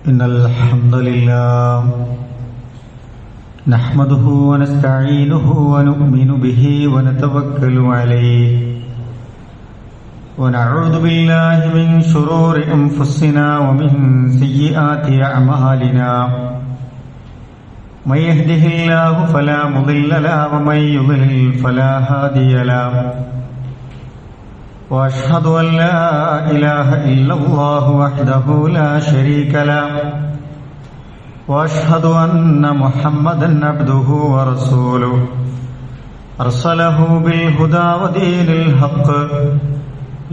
إن الحمد لله نحمده ونستعينه ونؤمن به ونتوكل عليه ونعوذ بالله من شرور أنفسنا ومن سيئات أعمالنا من يهده الله فلا مضل له ومن يضلل فلا هادي له وأشهد أن لا إله إلا الله وحده لا شريك له وأشهد أن محمدا عبده ورسوله أرسله بالهدى ودين الحق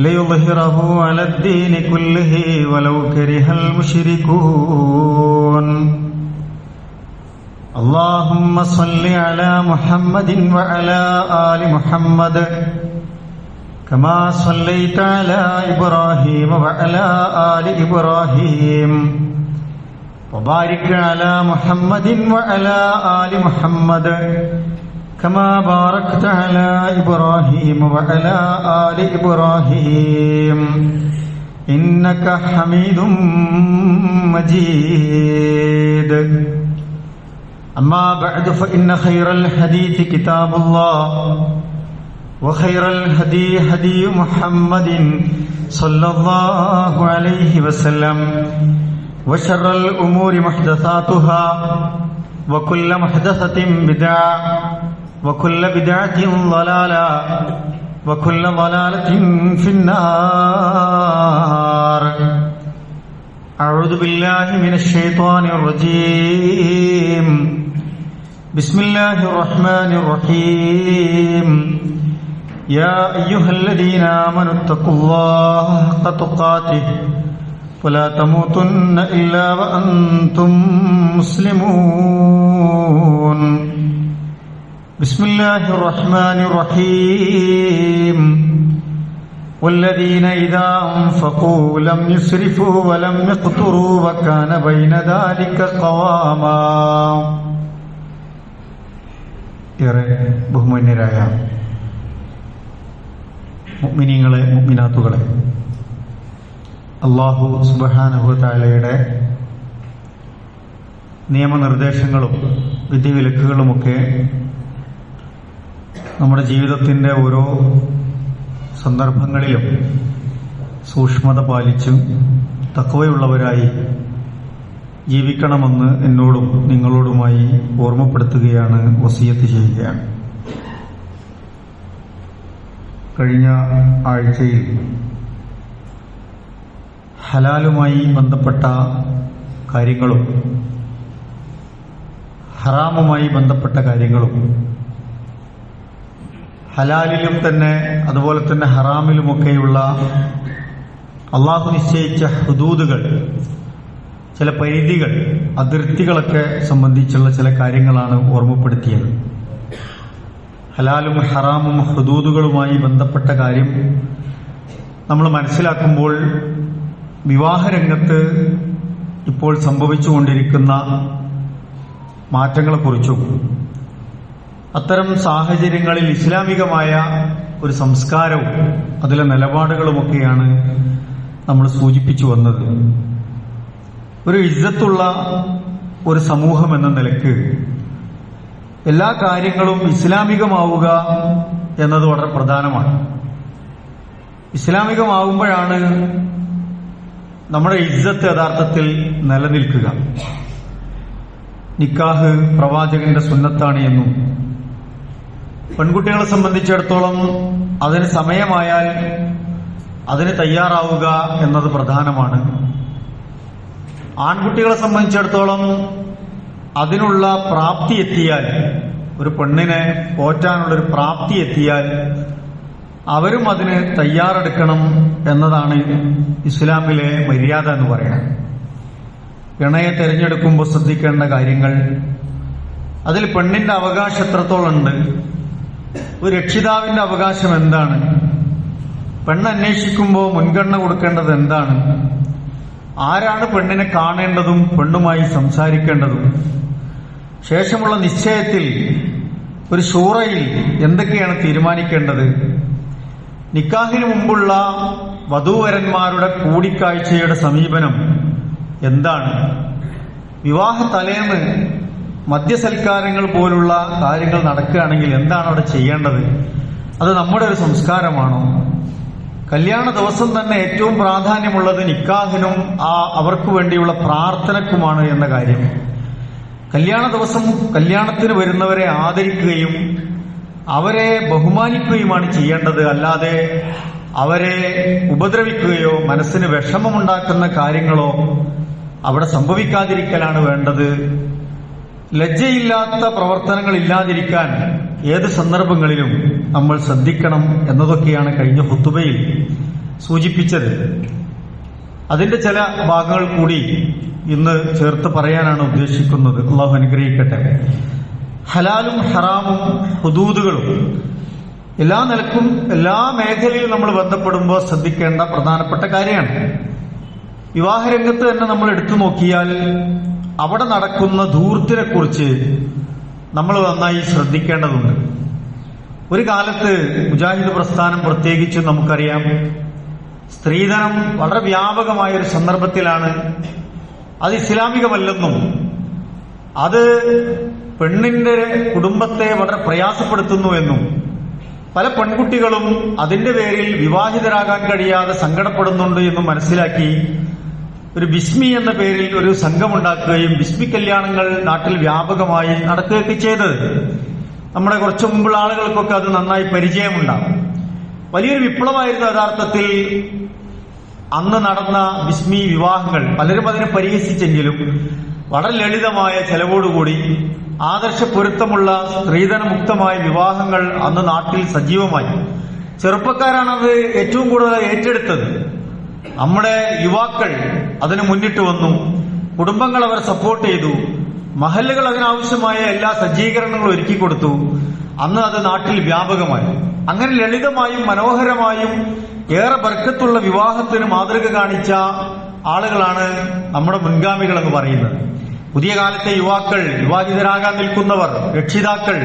ليظهره على الدين كله ولو كره المشركون اللهم صل على محمد وعلى آل محمد كما صليت على إبراهيم وعلى آل إبراهيم وبارك على محمد وعلى آل محمد كما باركت على إبراهيم وعلى آل إبراهيم إنك حميد مجيد أما بعد فإن خير الحديث كتاب الله وخير الهدي هدي محمد صلى الله عليه وسلم وشر الأمور محدثاتها وكل محدثة بدعة وكل بدعة ضلالة وكل ضلالة في النار أعوذ بالله من الشيطان الرجيم بسم الله الرحمن الرحيم يا أيها الذين آمنوا اتقوا الله حق تقاته ولا تموتن إلا وأنتم مسلمون بسم الله الرحمن الرحيم والذين إذا أنفقوا لم يسرفوا ولم يقتروا وكان بين ذلك قواما ബഹുമാന്യരായ മുഅ്മിനീങ്ങളെ മുഅ്മിനാത്തുകളെ, അല്ലാഹു സുബ്ഹാനഹു വ തആലയുടെ നിയമനിർദ്ദേശങ്ങളും വിധിവിലക്കുകളുമൊക്കെ നമ്മുടെ ജീവിതത്തിൻ്റെ ഓരോ സന്ദർഭങ്ങളിലും സൂക്ഷ്മത പാലിച്ചും തഖ്വയുള്ളവരായി ജീവിക്കണമെന്ന് എന്നോടും നിങ്ങളോടുമായി ഓർമ്മപ്പെടുത്തുകയാണ്, വസിയത്ത് ചെയ്യുകയാണ്. കഴിഞ്ഞ ആഴ്ചയിൽ ഹലാലുമായി ബന്ധപ്പെട്ട കാര്യങ്ങളും ഹറാമുമായി ബന്ധപ്പെട്ട കാര്യങ്ങളും ഹലാലിലും തന്നെ അതുപോലെ തന്നെ ഹറാമിലുമൊക്കെയുള്ള അള്ളാഹു നിശ്ചയിച്ച ഹുദൂദുകൾ, ചില പരിധികൾ, അതിർത്തികളൊക്കെ സംബന്ധിച്ചുള്ള ചില കാര്യങ്ങളാണ് ഓർമ്മപ്പെടുത്തിയത്. ഹലാലും ഹറാമും ഹുദൂദുകളുമായി ബന്ധപ്പെട്ട കാര്യം നമ്മൾ മനസ്സിലാക്കുമ്പോൾ വിവാഹരംഗത്ത് ഇപ്പോൾ സംഭവിച്ചുകൊണ്ടിരിക്കുന്ന മാറ്റങ്ങളെക്കുറിച്ചും അത്തരം സാഹചര്യങ്ങളിൽ ഇസ്ലാമികമായ ഒരു സംസ്കാരവും അതിലെ നിലപാടുകളുമൊക്കെയാണ് നമ്മൾ സൂചിപ്പിച്ചു വന്നത്. ഒരു ഇസ്സത്തുള്ള ഒരു സമൂഹം എന്ന നിലയ്ക്ക് എല്ലാ കാര്യങ്ങളും ഇസ്ലാമികമാവുക എന്നത് വളരെ പ്രധാനമാണ്. ഇസ്ലാമികമാവുമ്പോഴാണ് നമ്മുടെ ഇസ്സത്ത് യഥാർത്ഥത്തിൽ നിലനിൽക്കുക. നിക്കാഹ് പ്രവാചകന്റെ സുന്നത്താണ് എന്നും പെൺകുട്ടികളെ സംബന്ധിച്ചിടത്തോളം അതിന് സമയമായാൽ അതിന് തയ്യാറാവുക എന്നത് പ്രധാനമാണ്. ആൺകുട്ടികളെ സംബന്ധിച്ചിടത്തോളം അതിനുള്ള പ്രാപ്തി എത്തിയാൽ, ഒരു പെണ്ണിനെ പോറ്റാനുള്ളൊരു പ്രാപ്തി എത്തിയാൽ അവരും അതിന് തയ്യാറെടുക്കണം എന്നതാണ് ഇസ്ലാമിലെ മര്യാദ എന്ന് പറയുന്നത്. ഇണയെ തിരഞ്ഞെടുക്കുമ്പോൾ ശ്രദ്ധിക്കേണ്ട കാര്യങ്ങൾ, അതിൽ പെണ്ണിന്റെ അവകാശം എത്രത്തോളം ഉണ്ട്, ഒരു രക്ഷിതാവിന്റെ അവകാശം എന്താണ്, പെണ്ണന്വേഷിക്കുമ്പോൾ മുൻഗണന കൊടുക്കേണ്ടത് എന്താണ്, ആരാണ് പെണ്ണിനെ കാണേണ്ടതും പെണ്ണുമായി സംസാരിക്കേണ്ടതും, ശേഷമുള്ള നിശ്ചയത്തിൽ ഒരു ശൂറയിൽ എന്തൊക്കെയാണ് തീരുമാനിക്കേണ്ടത്, നിക്കാഹിന് മുമ്പുള്ള വധൂവരന്മാരുടെ കൂടിക്കാഴ്ചയുടെ സമീപനം എന്താണ്? വിവാഹ തലേന്ന് മദ്യസൽക്കാരങ്ങൾ പോലുള്ള കാര്യങ്ങൾ നടക്കുകയാണെങ്കിൽ എന്താണ് അവിടെ ചെയ്യേണ്ടത്? അത് നമ്മുടെ ഒരു സംസ്കാരമാണോ? കല്യാണ ദിവസം തന്നെ ഏറ്റവും പ്രാധാന്യമുള്ളത് നിക്കാഹിനും അവർക്ക് വേണ്ടിയുള്ള പ്രാർത്ഥനക്കുമാണ് എന്ന കാര്യം. കല്യാണ ദിവസം കല്യാണത്തിന് വരുന്നവരെ ആദരിക്കുകയും അവരെ ബഹുമാനിക്കുകയുമാണ് ചെയ്യേണ്ടത്. അല്ലാതെ അവരെ ഉപദ്രവിക്കുകയോ മനസ്സിന് വിഷമമുണ്ടാക്കുന്ന കാര്യങ്ങളോ അവിടെ സംഭവിക്കാതിരിക്കലാണ് വേണ്ടത്. ലജ്ജയില്ലാത്ത പ്രവർത്തനങ്ങൾ ഇല്ലാതിരിക്കാൻ ഏത് സന്ദർഭങ്ങളിലും നമ്മൾ ശ്രദ്ധിക്കണം എന്നതൊക്കെയാണ് കഴിഞ്ഞ ഖുതുബയിൽ സൂചിപ്പിച്ചത്. അതിന്റെ ചില ഭാഗങ്ങൾ കൂടി ഇന്ന് ചേർത്ത് പറയാനാണ് ഉദ്ദേശിക്കുന്നത്. അള്ളാഹു അനുഗ്രഹിക്കട്ടെ. ഹലാലും ഹറാമും ഹുദൂദുകളും എല്ലാ നിലക്കും എല്ലാ മേഖലയിലും നമ്മൾ ബന്ധപ്പെടുമ്പോൾ ശ്രദ്ധിക്കേണ്ട പ്രധാനപ്പെട്ട കാര്യമാണ്. വിവാഹരംഗത്ത് തന്നെ നമ്മൾ എടുത്തു നോക്കിയാൽ അവിടെ നടക്കുന്ന ധൂർത്തിനെ കുറിച്ച് നമ്മൾ നന്നായി ശ്രദ്ധിക്കേണ്ടതുണ്ട്. ഒരു കാലത്ത് മുജാഹിദ് പ്രസ്ഥാനം പ്രത്യേകിച്ച് നമുക്കറിയാം, സ്ത്രീധനം വളരെ വ്യാപകമായ ഒരു സന്ദർഭത്തിലാണ്. അത് ഇസ്ലാമികമല്ലെന്നും അത് പെണ്ണിന്റെ കുടുംബത്തെ വളരെ പ്രയാസപ്പെടുത്തുന്നു എന്നും പല പെൺകുട്ടികളും അതിന്റെ പേരിൽ വിവാഹിതരാകാൻ കഴിയാതെ സങ്കടപ്പെടുന്നുണ്ട് എന്നും മനസ്സിലാക്കി ഒരു ബിസ്മി എന്ന പേരിൽ ഒരു സംഘമുണ്ടാക്കുകയും ബിസ്മി കല്യാണങ്ങൾ നാട്ടിൽ വ്യാപകമായി നടക്കുകയൊക്കെ ചെയ്തത്. നമ്മുടെ കുറച്ചു മുമ്പുള്ള ആളുകൾക്കൊക്കെ അത് നന്നായി പരിചയമുണ്ടാകും. വലിയൊരു വിപ്ലവമായിരുന്നു യഥാർത്ഥത്തിൽ അന്ന് നടന്ന ബിസ്മി വിവാഹങ്ങൾ. പലരും അതിനെ പരിഹസിച്ചെങ്കിലും വളരെ ലളിതമായ ചെലവോടുകൂടി ആദർശ പൊരുത്തമുള്ള സ്ത്രീധനമുക്തമായ വിവാഹങ്ങൾ അന്ന് നാട്ടിൽ സജീവമായി. ചെറുപ്പക്കാരാണത് ഏറ്റവും കൂടുതൽ ഏറ്റെടുത്തത്. നമ്മുടെ യുവാക്കൾ അതിന് മുന്നിട്ട് വന്നു. കുടുംബങ്ങൾ അവർ സപ്പോർട്ട് ചെയ്തു. മഹല്ലുകൾ അതിനാവശ്യമായ എല്ലാ സജ്ജീകരണങ്ങളും ഒരുക്കി കൊടുത്തു. അന്ന് അത് നാട്ടിൽ വ്യാപകമായി. അങ്ങനെ ലളിതമായും മനോഹരമായും ഏറെ ബർക്കത്തുള്ള വിവാഹത്തിന് മാതൃക കാണിച്ച ആളുകളാണ് നമ്മുടെ മുൻഗാമികൾ എന്ന് പറയുന്നത്. പുതിയ കാലത്തെ യുവാക്കൾ, വിവാഹിതരാകാൻ നിൽക്കുന്നവർ, രക്ഷിതാക്കൾ,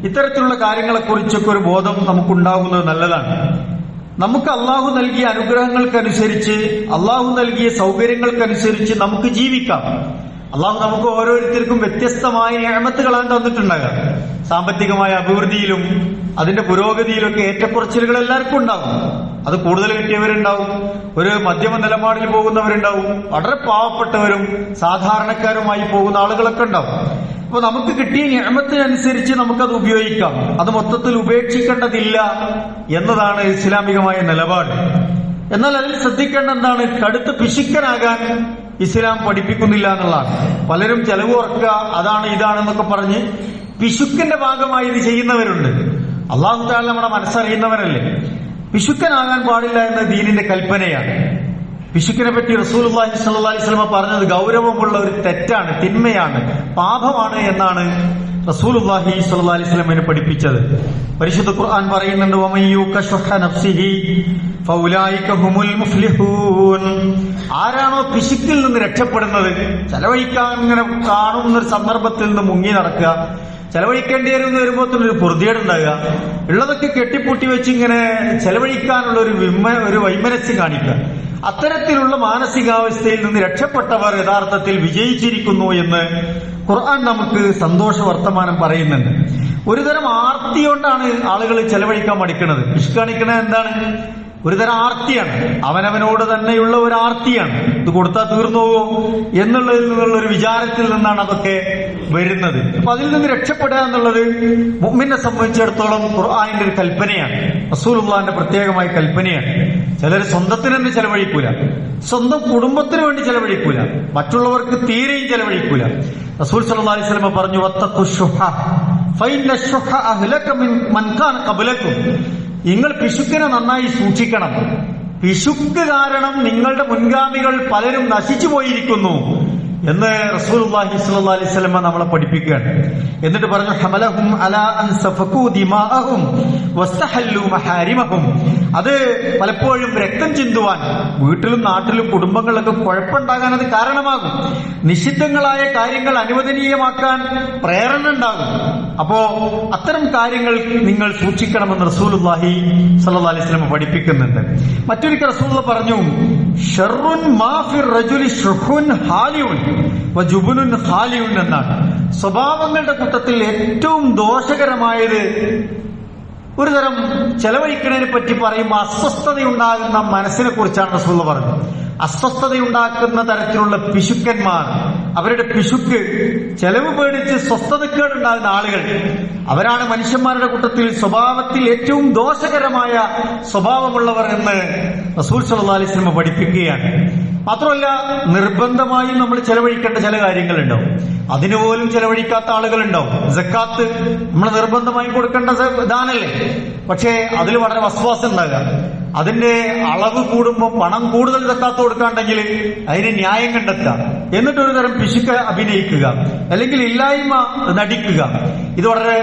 ഇത്തരത്തിലുള്ള കാര്യങ്ങളെക്കുറിച്ചൊക്കെ ഒരു ബോധം നമുക്കുണ്ടാകുന്നത് നല്ലതാണ്. നമുക്ക് അള്ളാഹു നൽകിയ അനുഗ്രഹങ്ങൾക്കനുസരിച്ച്, അള്ളാഹു നൽകിയ സൗകര്യങ്ങൾക്കനുസരിച്ച് നമുക്ക് ജീവിക്കാം. അള്ളാഹു നമുക്ക് ഓരോരുത്തർക്കും വ്യത്യസ്തമായ നിഅമത്തുകളാണ് തന്നിട്ടുണ്ടാകാം. സാമ്പത്തികമായ അഭിവൃദ്ധിയിലും അതിന്റെ പുരോഗതിയിലൊക്കെ ഏറ്റക്കുറച്ചിലുകൾ എല്ലാവർക്കും ഉണ്ടാകും. അത് കൂടുതൽ കിട്ടിയവരുണ്ടാവും, ഒരു മധ്യമ നിലപാടിൽ പോകുന്നവരുണ്ടാവും, വളരെ പാവപ്പെട്ടവരും സാധാരണക്കാരുമായി പോകുന്ന ആളുകളൊക്കെ ഉണ്ടാവും. അപ്പൊ നമുക്ക് കിട്ടിയ നിഅമത്തിനനുസരിച്ച് നമുക്കത് ഉപയോഗിക്കാം. അത് മൊത്തത്തിൽ ഉപേക്ഷിക്കേണ്ടതില്ല എന്നതാണ് ഇസ്ലാമികമായ നിലപാട്. എന്നാൽ അതിൽ ശ്രദ്ധിക്കേണ്ട എന്താണ്? കടുത്ത പിശുക്കനാകാൻ ഇസ്ലാം പഠിപ്പിക്കുന്നില്ല എന്നുള്ളതാണ്. പലരും ചെലവ് കുറക്കുക, അതാണ് ഇതാണെന്നൊക്കെ പറഞ്ഞ് പിശുക്കിന്റെ ഭാഗമായി ഇത് ചെയ്യുന്നവരുണ്ട്. അല്ലാഹു തആല നമ്മുടെ മനസ്സറിയുന്നവരല്ലേ. പിശുക്കനാകാൻ പാടില്ല എന്ന ദീനിന്റെ കൽപ്പനയാണ്. പിശുക്കിനെ പറ്റി റസൂലുള്ളാഹി സ്വല്ലല്ലാഹി അലൈഹി വസല്ലം പറഞ്ഞത് ഗൗരവമുള്ള ഒരു തെറ്റാണ്, തിന്മയാണ്, പാപമാണ് എന്നാണ് റസൂലുള്ളാഹി സ്വല്ലല്ലാഹി അലൈഹി വസല്ലം പഠിപ്പിച്ചത്. പരിശുദ്ധ ഖുർആൻ പറയുന്നുണ്ട്, വമൻ യൂക ശുഹ നഫ്സിഹി ഫൗലൈക ഹുമുൽ മുഫ്ലിഹൂൻ. ആരാണോ പിശുക്കിൽ നിന്ന് രക്ഷപ്പെടുന്നത്, ചെലവഴിക്കാൻ ഇങ്ങനെ കാണുന്ന ഒരു സന്ദർഭത്തിൽ നിന്ന് മുങ്ങി നടക്കുക, ചെലവഴിക്കേണ്ടി വരുന്ന വരുമ്പോഴത്തേനൊരു പൊറുതിയേടുണ്ടാകുക, ഉള്ളതൊക്കെ കെട്ടിപ്പൂട്ടി വെച്ച് ഇങ്ങനെ ചെലവഴിക്കാനുള്ള ഒരു വൈമനസ്യം കാണിക്കുക, അത്തരത്തിലുള്ള മാനസികാവസ്ഥയിൽ നിന്ന് രക്ഷപ്പെട്ടവർ യഥാർത്ഥത്തിൽ വിജയിച്ചിരിക്കുന്നു എന്ന് ഖുർആൻ നമുക്ക് സന്തോഷ വർത്തമാനം പറയുന്നുണ്ട്. ഒരുതരം ആർത്തി കൊണ്ടാണ് ആളുകൾ ചെലവഴിക്കാൻ മടിക്കുന്നത്. പിശുക്കാണിക്കണത് എന്താണ്? ഒരുതരം ആർത്തിയാണ്, അവനവനോട് തന്നെയുള്ള ഒരു ആർത്തിയാണ്. ഇത് കൊടുത്താൽ തീർന്നു പോകുമോ എന്നുള്ളതിൽ നിന്നുള്ള ഒരു വിചാരത്തിൽ നിന്നാണ് അതൊക്കെ വരുന്നത്. അപ്പൊ അതിൽ നിന്ന് രക്ഷപ്പെടുക എന്നുള്ളത് മുഅ്മിനെ സംബന്ധിച്ചിടത്തോളം ഖുർആനിന്റെ ഒരു കൽപ്പനയാണ്, റസൂലുള്ളാഹിന്റെ പ്രത്യേകമായ കൽപ്പനയാണ്. ചിലർ സ്വന്തത്തിന് തന്നെ ചെലവഴിക്കൂല, സ്വന്തം കുടുംബത്തിന് വേണ്ടി ചെലവഴിക്കൂല, മറ്റുള്ളവർക്ക് തീരെയും ചെലവഴിക്കൂല. റസൂൽ സല്ലല്ലാഹു അലൈഹി വസല്ലം പറഞ്ഞു, വത്തഖുശുഹ ഫഇന്ന ശുഹ അഹ്ലക മൻ കാന ഖബ്ലകും. നിങ്ങൾ പിശുക്കിനെ നന്നായി സൂക്ഷിക്കണം. പിശുക്ക് കാരണം നിങ്ങളുടെ മുൻഗാമികൾ പലരും നശിച്ചു പോയിരിക്കുന്നു എന്ന് റസൂലുള്ളാഹി സ്വല്ലല്ലാഹു അലൈഹി വസല്ലം നമ്മളെ പഠിപ്പിക്കുകയാണ്. എന്നിട്ട് പറഞ്ഞു ഹമലഹും അലാ അൻ സഫകൂ ദിമാഅഹും വസ്തഹല്ലു മഹാരിമഹും. അത് പലപ്പോഴും രക്തം ചിന്തുവാൻ വീട്ടിലും നാട്ടിലും കുടുംബങ്ങളിലൊക്കെ കുഴപ്പമുണ്ടാകാൻ അത് കാരണമാകും. നിഷിദ്ധങ്ങളായ കാര്യങ്ങൾ അനുവദനീയമാക്കാൻ പ്രേരണ ഉണ്ടാകും. അപ്പോ അത്തരം കാര്യങ്ങൾ നിങ്ങൾ സൂക്ഷിക്കണമെന്ന് റസൂലുള്ളാഹി സ്വല്ലല്ലാഹു അലൈഹി വസല്ലം പഠിപ്പിക്കുന്നുണ്ട്. മറ്റൊരിക്കൽ റസൂലുള്ളാഹി പറഞ്ഞു ഷർറുൻ മാ ഫിർ റജുലി ഷുഹുൻ ഹാലിഉൻ വജുബുനുൻ ഹാലിഉൻ എന്നാണ്. സ്വഭാവങ്ങളുടെ കൂട്ടത്തിൽ ഏറ്റവും ദോഷകരമായത് ഒരു തരം ചെലവഴിക്കുന്നതിനെ പറ്റി പറയുമ്പോൾ അസ്വസ്ഥതയുണ്ടാകുന്ന മനസ്സിനെ കുറിച്ചാണ് റസൂലുള്ളാഹി പറഞ്ഞത്. അസ്വസ്ഥതയുണ്ടാക്കുന്ന തരത്തിലുള്ള പിശുക്കന്മാർ, അവരുടെ പിശുക്ക്, ചെലവ് പേടിച്ച് സ്വസ്ഥതക്കേടുണ്ടാകുന്ന ആളുകൾ, അവരാണ് മനുഷ്യന്മാരുടെ കൂട്ടത്തിൽ സ്വഭാവത്തിൽ ഏറ്റവും ദോഷകരമായ സ്വഭാവമുള്ളവർ എന്ന് റസൂൽ സല്ലല്ലാഹു അലൈഹി വസല്ലം പഠിപ്പിക്കുകയാണ്. മാത്രമല്ല, നിർബന്ധമായും നമ്മൾ ചെലവഴിക്കേണ്ട ചില കാര്യങ്ങളുണ്ടാവും, അതിനുപോലും ചെലവഴിക്കാത്ത ആളുകളുണ്ടാവും. സക്കാത്ത് നമ്മൾ നിർബന്ധമായും കൊടുക്കേണ്ട ദാനല്ലേ, പക്ഷേ അതിൽ വളരെ വസ്വാസം ഉണ്ടാകുക. അതിന്റെ അളവ് കൂടുമ്പോൾ പണം കൂടുതൽ സക്കാത്ത് കൊടുക്കാണ്ടെങ്കിൽ അതിന് ന്യായം കണ്ടെത്തുക, എന്നിട്ടൊരു തരം പിശുക്ക് അഭിനയിക്കുക, അല്ലെങ്കിൽ ഇല്ലായ്മ നടിക്കുക. ഇത് വളരെ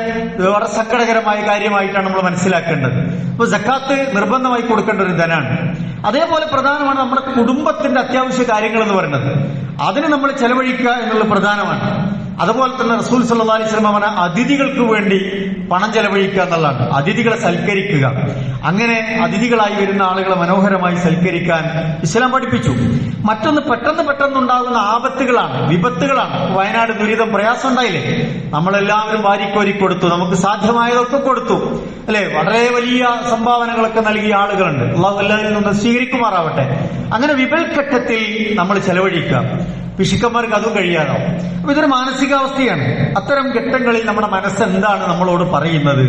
വളരെ സങ്കടകരമായ കാര്യമായിട്ടാണ് നമ്മൾ മനസ്സിലാക്കേണ്ടത്. അപ്പൊ സക്കാത്ത് നിർബന്ധമായി കൊടുക്കേണ്ട ഒരു ധനാണ്. അതേപോലെ പ്രധാനമാണ് നമ്മുടെ കുടുംബത്തിന്റെ അത്യാവശ്യ കാര്യങ്ങൾ എന്ന് പറയുന്നത്. അതിന് നമ്മൾ ചെലവഴിക്കുക എന്നുള്ളത് പ്രധാനമാണ്. അതുപോലെ തന്നെ റസൂൽ സല്ലല്ലാഹു അലൈഹി വസല്ലം പറഞ്ഞ അതിഥികൾക്ക് വേണ്ടി പണം ചെലവഴിക്കുക എന്നുള്ളതാണ്. അതിഥികളെ സൽക്കരിക്കുക. അങ്ങനെ അതിഥികളായി വരുന്ന ആളുകളെ മനോഹരമായി സൽക്കരിക്കാൻ ഇസ്ലാം പഠിപ്പിച്ചു. മറ്റൊന്ന് പെട്ടെന്നുണ്ടാകുന്ന ആപത്തുകളാണ്, വിപത്തുകളാണ്. വയനാട് ദുരിതം, പ്രയാസം ഉണ്ടായില്ലേ? നമ്മളെല്ലാവരും വാരിക്കോരി കൊടുത്തു, നമുക്ക് സാധ്യമായതൊക്കെ കൊടുത്തു, അല്ലെ? വളരെ വലിയ സംഭാവനകളൊക്കെ നൽകിയ ആളുകളുണ്ട്. അള്ളാഹു എല്ലാവരിൽ നിന്ന് സ്വീകരിക്കുമാറാവട്ടെ. അങ്ങനെ വിപൽഘട്ടത്തിൽ നമ്മൾ ചെലവഴിക്കുക. പിശുക്കന്മാർക്ക് അതും കഴിയാതാവും. അപ്പൊ ഇതൊരു മാനസികാവസ്ഥയാണ്. അത്തരം ഘട്ടങ്ങളിൽ നമ്മുടെ മനസ്സ് എന്താണ് നമ്മളോട് പറയുന്നത്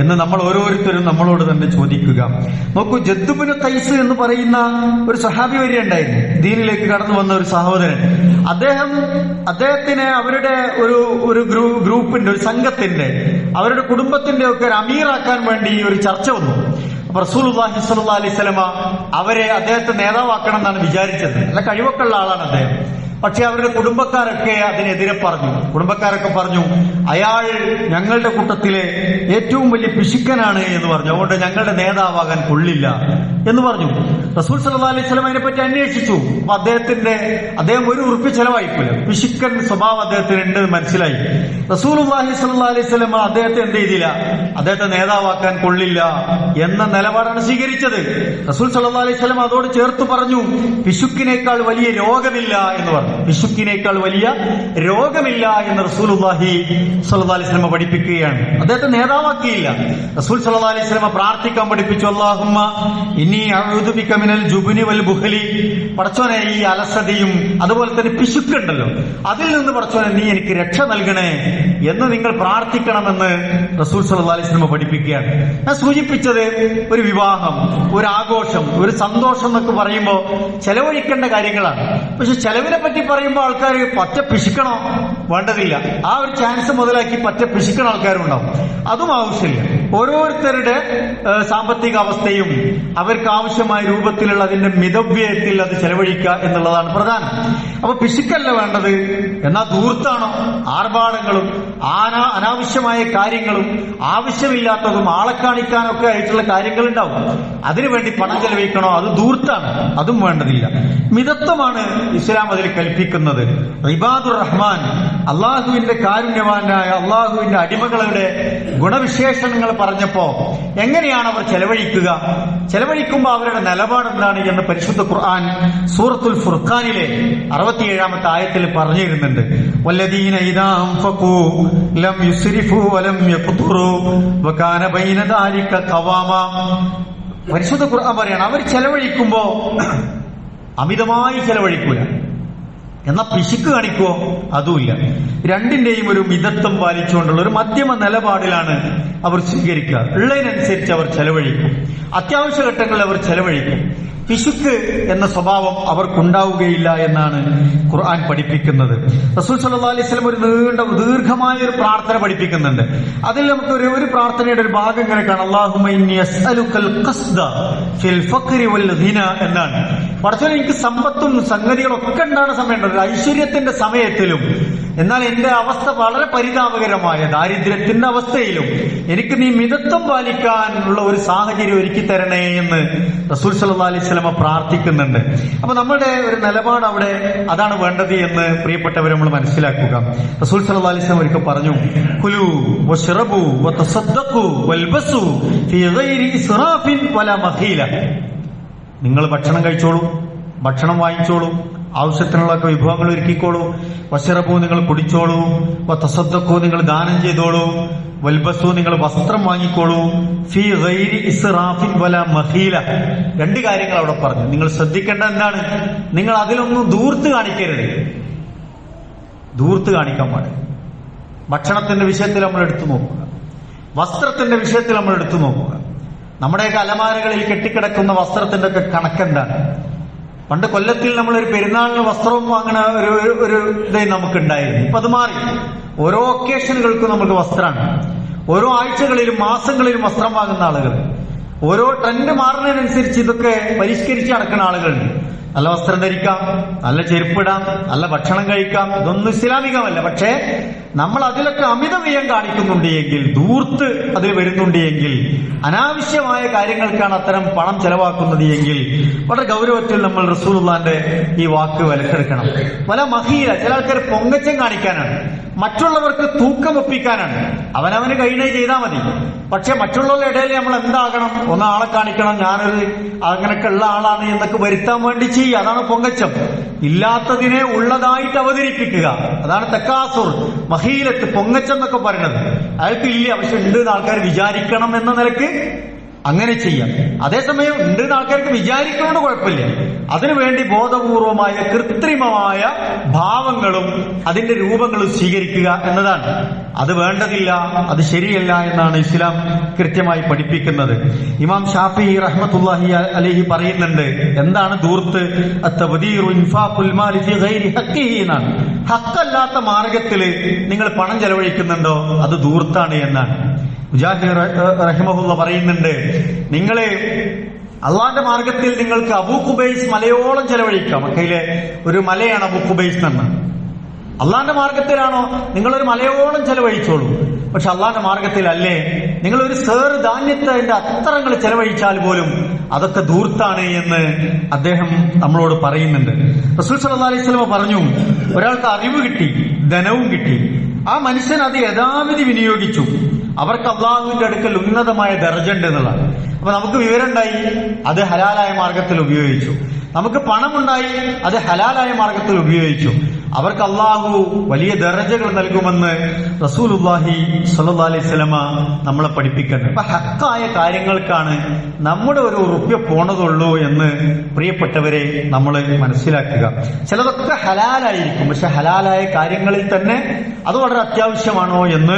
എന്ന് നമ്മൾ ഓരോരുത്തരും നമ്മളോട് തന്നെ ചോദിക്കുക. നോക്കൂ, ജദ്ദുബ്നു ഖൈസ് എന്ന് പറയുന്ന ഒരു സഹാബി വരികയുണ്ടായിരുന്നു, ദീനിലേക്ക് കടന്നു വന്ന ഒരു സഹോദരൻ. അദ്ദേഹത്തിന് അവരുടെ ഒരു ഗ്രൂപ്പിന്റെ, ഒരു സംഘത്തിന്റെ, അവരുടെ കുടുംബത്തിന്റെ ഒക്കെ ഒരു അമീറാക്കാൻ വേണ്ടി ഒരു ചർച്ച വന്നു. അപ്പൊ റസൂലുള്ളാഹി സ്വല്ലല്ലാഹു അലൈഹി വസല്ലം അദ്ദേഹത്തെ നേതാവാക്കണം എന്നാണ് വിചാരിച്ചത്. നല്ല കഴിവൊക്കെ ഉള്ള ആളാണ് അദ്ദേഹം. പക്ഷെ അവരുടെ കുടുംബക്കാരൊക്കെ അതിനെതിരെ പറഞ്ഞു. കുടുംബക്കാരൊക്കെ പറഞ്ഞു, അയാൾ ഞങ്ങളുടെ കൂട്ടത്തിലെ ഏറ്റവും വലിയ പിശുക്കനാണ് എന്ന് പറഞ്ഞു, അതുകൊണ്ട് ഞങ്ങളുടെ നേതാവാകാൻ കൊള്ളില്ല എന്ന് പറഞ്ഞു. റസൂൽ സല്ലല്ലാഹു അലൈഹി വസല്ലം അതിനെപ്പറ്റി അന്വേഷിച്ചു. അപ്പൊ അദ്ദേഹം ഒരു ഉറുപ്പിക ചെലവായിപ്പോയില്ല. പിശുക്കൻ സ്വഭാവം അദ്ദേഹത്തിന് ഉണ്ട് മനസ്സിലായി. റസൂലുള്ളാഹി സ്വല്ലല്ലാഹു അലൈഹി വസല്ലം അദ്ദേഹത്തെ എന്ത് ചെയ്തില്ല, അദ്ദേഹത്തെ നേതാവാക്കാൻ കൊള്ളില്ല എന്ന നിലപാടാണ് സ്വീകരിച്ചത്. റസൂൽ സല്ലല്ലാഹു അലൈഹി വസല്ലം അതോട് ചേർത്ത് പറഞ്ഞു, പിശുക്കിനേക്കാൾ വലിയ രോഗമില്ല എന്ന് പറഞ്ഞു. പിശുക്കിനേക്കാൾ വലിയ രോഗമില്ല എന്ന് റസൂലുള്ളാഹി സ്വല്ലല്ലാഹു അലൈഹി വസല്ലം പഠിപ്പിക്കുകയാണ്. അദ്ദേഹത്തെ നേതാവാക്കിയില്ല. റസൂൽ സ്വല്ലല്ലാഹു അലൈഹി വസല്ലം പ്രാർത്ഥിക്കാൻ പഠിപ്പിച്ചു, അല്ലാഹുമ്മ ഇന്നി അഊദു ബിക മിനൽ ജുബ്നി വൽ ബുഖ്ലി. പടച്ചോനെ, ഈ അലസതയും അതുപോലെ തന്നെ പിശുക്കുണ്ടല്ലോ, അതിൽ നിന്ന് പടച്ചോനെ നീ എനിക്ക് രക്ഷ നൽകണേ എന്ന് നിങ്ങൾ പ്രാർത്ഥിക്കണമെന്ന് റസൂൽ സ്വല്ലല്ലാഹു അലൈഹി വസല്ലം പഠിപ്പിക്കുകയാണ്. ഞാൻ സൂചിപ്പിച്ചത്, ഒരു വിവാഹം, ഒരു ആഘോഷം, ഒരു സന്തോഷം എന്നൊക്കെ പറയുമ്പോൾ ചെലവഴിക്കേണ്ട കാര്യങ്ങളാണ്. പക്ഷെ ചെലവിനെ പറ്റി പറയുമ്പോൾ ആൾക്കാർ പറ്റ പിശുക്കണോ? വേണ്ടതില്ല. ആ ഒരു ചാൻസ് മുതലാക്കി പറ്റ പിശുക്കണ ആൾക്കാരുണ്ടാവും. അതും ആവശ്യമില്ല. ഓരോരുത്തരുടെ സാമ്പത്തിക അവസ്ഥയും അവർക്ക് ആവശ്യമായ രൂപത്തിലുള്ള അതിന്റെ മിതവ്യയത്തിൽ അത് ചെലവഴിക്കുക എന്നുള്ളതാണ് പ്രധാനം. അപ്പൊ പിശുക്കല്ല വേണ്ടത്. എന്നാൽ ധൂർത്താണോ? ആർഭാടങ്ങളും അനാവശ്യമായ കാര്യങ്ങളും ആവശ്യമില്ലാത്തതും ആളെ കാണിക്കാനൊക്കെ ആയിട്ടുള്ള കാര്യങ്ങൾ ഉണ്ടാവും. അതിനുവേണ്ടി പണം ചെലവഴിക്കണോ? അത് ധൂർത്താണ്. അതും വേണ്ടതില്ല. മിതത്വമാണ് ഇസ്ലാം അതിൽ കൽപ്പിക്കുന്നത്. ഇബാദുർ റഹ്മാൻ, അള്ളാഹുവിന്റെ കാരുണ്യവാനായ അള്ളാഹുവിന്റെ അടിമകളുടെ ഗുണവിശേഷണങ്ങൾ പറഞ്ഞപ്പോ എങ്ങനെയാണ് അവർ ചെലവഴിക്കുക, ചെലവഴിക്കുമ്പോൾ അവരുടെ നിലപാട് എന്താണ് എന്ന് പരിശുദ്ധ ഖുർആൻ സൂറത്തുൽ ഫുർഖാനിലെ 67-ാമത്തെ ആയത്തിൽ പറഞ്ഞിരുന്നുണ്ട്. വല്ലദീന ഇദാ അൻഫഖൂ ലം യുസ്രിഫൂ വലം യഖ്തുറൂ വകാന ബൈന ദാലിക ഖവാമ. പരിശുദ്ധ ഖുർആൻ പറയാണ്, അവർ ചെലവഴിക്കുമ്പോ അമിതമായി ചെലവഴിക്കൂല, എന്നാ പിശുക്ക് കാണിക്കുവോ? അതുമില്ല. രണ്ടിന്റെയും ഒരു മിതത്വം പാലിച്ചുകൊണ്ടുള്ള ഒരു മധ്യമ നിലപാടിലാണ് അവർ സ്വീകരിക്കുക. ഉള്ളതിനനുസരിച്ച് അവർ ചെലവഴിക്കും. അത്യാവശ്യ ഘട്ടങ്ങളിൽ അവർ ചെലവഴിക്കും. പിശുക്ക് എന്ന സ്വഭാവം അവർക്കുണ്ടാവുകയില്ല എന്നാണ് ഖുർആൻ പഠിപ്പിക്കുന്നത്. റസൂൽ സല്ലല്ലാഹു അലൈഹി വസല്ലം ഒരു ദീർഘമായ ഒരു പ്രാർത്ഥന പഠിപ്പിക്കുന്നുണ്ട്. അതിൽ നമുക്ക് ഒരു പ്രാർത്ഥനയുടെ ഒരു ഭാഗം ഇങ്ങനെ കാണാം. അല്ലാഹുമ്മ ഇന്നി അസ്അലുക്കൽ ഖസ്ദ ഫിൽ ഫഖ്രി വൽ ഗിന എന്നാണ്. പടച്ചോനെ, എനിക്ക് സമ്പത്തും സംഗതികളും ഒക്കെ ഉണ്ടാകുന്ന സമയമുണ്ട്, ഐശ്വര്യത്തിന്റെ സമയത്തിലും, എന്നാൽ എന്റെ അവസ്ഥ വളരെ പരിതാപകരമായ ദാരിദ്ര്യത്തിന്റെ അവസ്ഥയിലും എനിക്ക് നീ മിതത്വം പാലിക്കാനുള്ള ഒരു സാഹചര്യം ഒരുക്കി തരണേ എന്ന് റസൂൽ സല്ലല്ലാഹു അലൈഹി വസല്ലം പ്രാർത്ഥിക്കുന്നുണ്ട്. അപ്പൊ നമ്മുടെ ഒരു നിലപാട് അവിടെ അതാണ് വേണ്ടത് എന്ന് പ്രിയപ്പെട്ടവരെ നമ്മൾ മനസ്സിലാക്കുക. റസൂൽ സല്ലല്ലാഹു അലൈഹി വസല്ലം ഒരിക്കൽ പറഞ്ഞു, കുലു വശ്റബു വതസദ്ദഖു വൽബസു ഫീ ഗൈരി ഇസ്റാഫിൻ വലാ മഖീല. നിങ്ങൾ ഭക്ഷണം കഴിച്ചോളൂ, ഭക്ഷണം വാങ്ങിച്ചോളൂ, ആവശ്യത്തിനുള്ള വിഭവങ്ങൾ ഒരുക്കിക്കോളൂ. വശ്റബു, നിങ്ങൾ കുടിച്ചോളൂ. വതസദ്ദഖു, നിങ്ങൾ ദാനം ചെയ്തോളൂ. വൽബസു, നിങ്ങൾ വസ്ത്രം വാങ്ങിക്കോളൂ. ഫീ ഗൈരി ഇസ്റാഫിൻ വലാ മഖീല. രണ്ട് കാര്യങ്ങൾ അവിടെ പറഞ്ഞു. നിങ്ങൾ ശ്രദ്ധിക്കേണ്ട എന്താണ്? നിങ്ങൾ അതിലൊന്നും ധൂർത്ത് കാണിക്കരുത്. ധൂർത്ത് കാണിക്കാൻ പാടില്ല. ഭക്ഷണത്തിന്റെ വിഷയത്തിൽ നമ്മൾ എടുത്തു നോക്കുക, വസ്ത്രത്തിന്റെ വിഷയത്തിൽ നമ്മൾ എടുത്തു നോക്കുക. നമ്മുടെയൊക്കെ അലമാരകളിൽ കെട്ടിക്കിടക്കുന്ന വസ്ത്രത്തിന്റെ ഒക്കെ കണക്കെന്താണ്? പണ്ട് കൊല്ലത്തിൽ നമ്മളൊരു പെരുന്നാളിന് വസ്ത്രവും വാങ്ങണ ഒരു ഇതേ നമുക്കുണ്ടായിരുന്നു. ഇപ്പൊ അത് മാറി. ഓരോ ഒക്കേഷനുകൾക്കും നമുക്ക് വസ്ത്രമാണ്. ഓരോ ആഴ്ചകളിലും മാസങ്ങളിലും വസ്ത്രം വാങ്ങുന്ന ആളുകൾ, ഓരോ ട്രെൻഡ് മാറുന്നതിനനുസരിച്ച് ഇതൊക്കെ പരിഷ്കരിച്ച് നടക്കുന്ന ആളുകളുണ്ട്. നല്ല വസ്ത്രം ധരിക്കാം, നല്ല ചെരുപ്പിടാം, നല്ല ഭക്ഷണം കഴിക്കാം, ഇതൊന്നും ഇസ്ലാമികമല്ല. പക്ഷേ നമ്മൾ അതിലൊക്കെ അമിതവ്യയം കാണിക്കുന്നുണ്ട് എങ്കിൽ, ധൂർത്ത് അതിൽ വരുന്നുണ്ട് എങ്കിൽ, അനാവശ്യമായ കാര്യങ്ങൾക്കാണ് അത്തരം പണം ചെലവാക്കുന്നത് എങ്കിൽ വളരെ ഗൗരവത്തിൽ നമ്മൾ റസൂലുള്ളാന്റെ ഈ വാക്ക് വിലക്കെടുക്കണം. വല മഹീല, ചില ആൾക്കാർ പൊങ്ങച്ചം കാണിക്കാനാണ്, മറ്റുള്ളവർക്ക് തൂക്കമൊപ്പിക്കാനാണ്. അവനവന് കഴിഞ്ഞേ ചെയ്താൽ മതി. പക്ഷെ മറ്റുള്ളവരുടെ ഇടയിൽ നമ്മൾ എന്താകണം? ഒന്ന് ആളെ കാണിക്കണം, ഞാനൊരു അങ്ങനെയൊക്കെ ഉള്ള ആളാണ് എന്നൊക്കെ വരുത്താൻ വേണ്ടി ചെയ്യുക. അതാണ് പൊങ്ങച്ചം. ഇല്ലാത്തതിനെ ഉള്ളതായിട്ട് അവതരിപ്പിക്കുക, അതാണ് തക്കാസുർ, മഹീലത്ത്, പൊങ്ങച്ചം എന്നൊക്കെ പറയുന്നത്. അയാൾക്ക് ഇല്ല, പക്ഷെ ഉണ്ട് എന്ന് ആൾക്കാർ വിചാരിക്കണം എന്ന നിലക്ക് അങ്ങനെ ചെയ്യാം. അതേസമയം ഉണ്ട് എന്ന് ആൾക്കാർക്ക് വിചാരിക്കുന്നതുകൊണ്ട് കുഴപ്പമില്ല. അതിനുവേണ്ടി ബോധപൂർവമായ കൃത്രിമമായ ഭാവങ്ങളും അതിന്റെ രൂപങ്ങളും സ്വീകരിക്കുക എന്നതാണ്. അത് വേണ്ടതില്ല, അത് ശരിയല്ല എന്നാണ് ഇസ്ലാം കൃത്യമായി പഠിപ്പിക്കുന്നത്. ഇമാം ഷാഫിഈ റഹ്മത്തുള്ളാഹി അലൈഹി പറയുന്നുണ്ട്, എന്താണ് ധൂർത്ത്? അത്തബ്ദീറു ഇൻഫാഖുൽ മാലി ഫീ ഗൈരി ഹഖ്ഖിഹി എന്നാണ്. ഹക്കല്ലാത്ത മാർഗത്തിൽ നിങ്ങൾ പണം ചെലവഴിക്കുന്നുണ്ടോ, അത് ധൂർത്താണ് എന്നാണ്. മുജാഹിദ് റഹിമഹുള്ള പറയുന്നുണ്ട്, നിങ്ങളെ അള്ളാന്റെ മാർഗത്തിൽ നിങ്ങൾക്ക് അബൂ ഖുബൈസ് മലയോളം ചെലവഴിക്കാം. മക്കയിലെ ഒരു മലയാണ് അബൂ ഖുബൈസ് എന്ന്. അള്ളാന്റെ മാർഗത്തിലാണോ, നിങ്ങളൊരു മലയോളം ചെലവഴിച്ചോളൂ. പക്ഷെ അള്ളാന്റെ മാർഗത്തിലല്ലേ, നിങ്ങളൊരു സേർ ധാന്യത്തെ അതിന്റെ അത്രങ്ങൾ ചെലവഴിച്ചാൽ പോലും അതൊക്കെ ധൂർത്താണ് എന്ന് അദ്ദേഹം നമ്മളോട് പറയുന്നുണ്ട്. റസൂൽ സല്ലല്ലാഹു അലൈഹി വസല്ലം പറഞ്ഞു, ഒരാൾക്ക് അറിവ് കിട്ടി, ധനവും കിട്ടി, ആ മനുഷ്യൻ അത് യഥാവിധി വിനിയോഗിച്ചു, അവർക്ക് അള്ളാഹുവിന്റെ അടുക്കൽ ഉന്നതമായ ദർജ ഉണ്ട് എന്നുള്ളതാണ്. അപ്പൊ നമുക്ക് വിവരമുണ്ടായി, അത് ഹലാലായ മാർഗത്തിൽ ഉപയോഗിച്ചു. നമുക്ക് പണമുണ്ടായി, അത് ഹലാലായ മാർഗത്തിൽ ഉപയോഗിച്ചു. അവർക്ക് അള്ളാഹു വലിയ ദർജകൾ നൽകുമെന്ന് റസൂലുള്ളാഹി സ്വല്ലല്ലാഹു അലൈഹി വസല്ലമ നമ്മളെ പഠിപ്പിക്കുന്നത്. അപ്പൊ ഹക്കായ കാര്യങ്ങൾക്കാണ് നമ്മുടെ ഒരു ഉറുപ്പ്യ പോണതുള്ളൂ എന്ന് പ്രിയപ്പെട്ടവരെ നമ്മൾ മനസ്സിലാക്കുക. ചിലതൊക്കെ ഹലാലായിരിക്കും, പക്ഷെ ഹലാലായ കാര്യങ്ങളിൽ തന്നെ അത് വളരെ അത്യാവശ്യമാണോ എന്ന്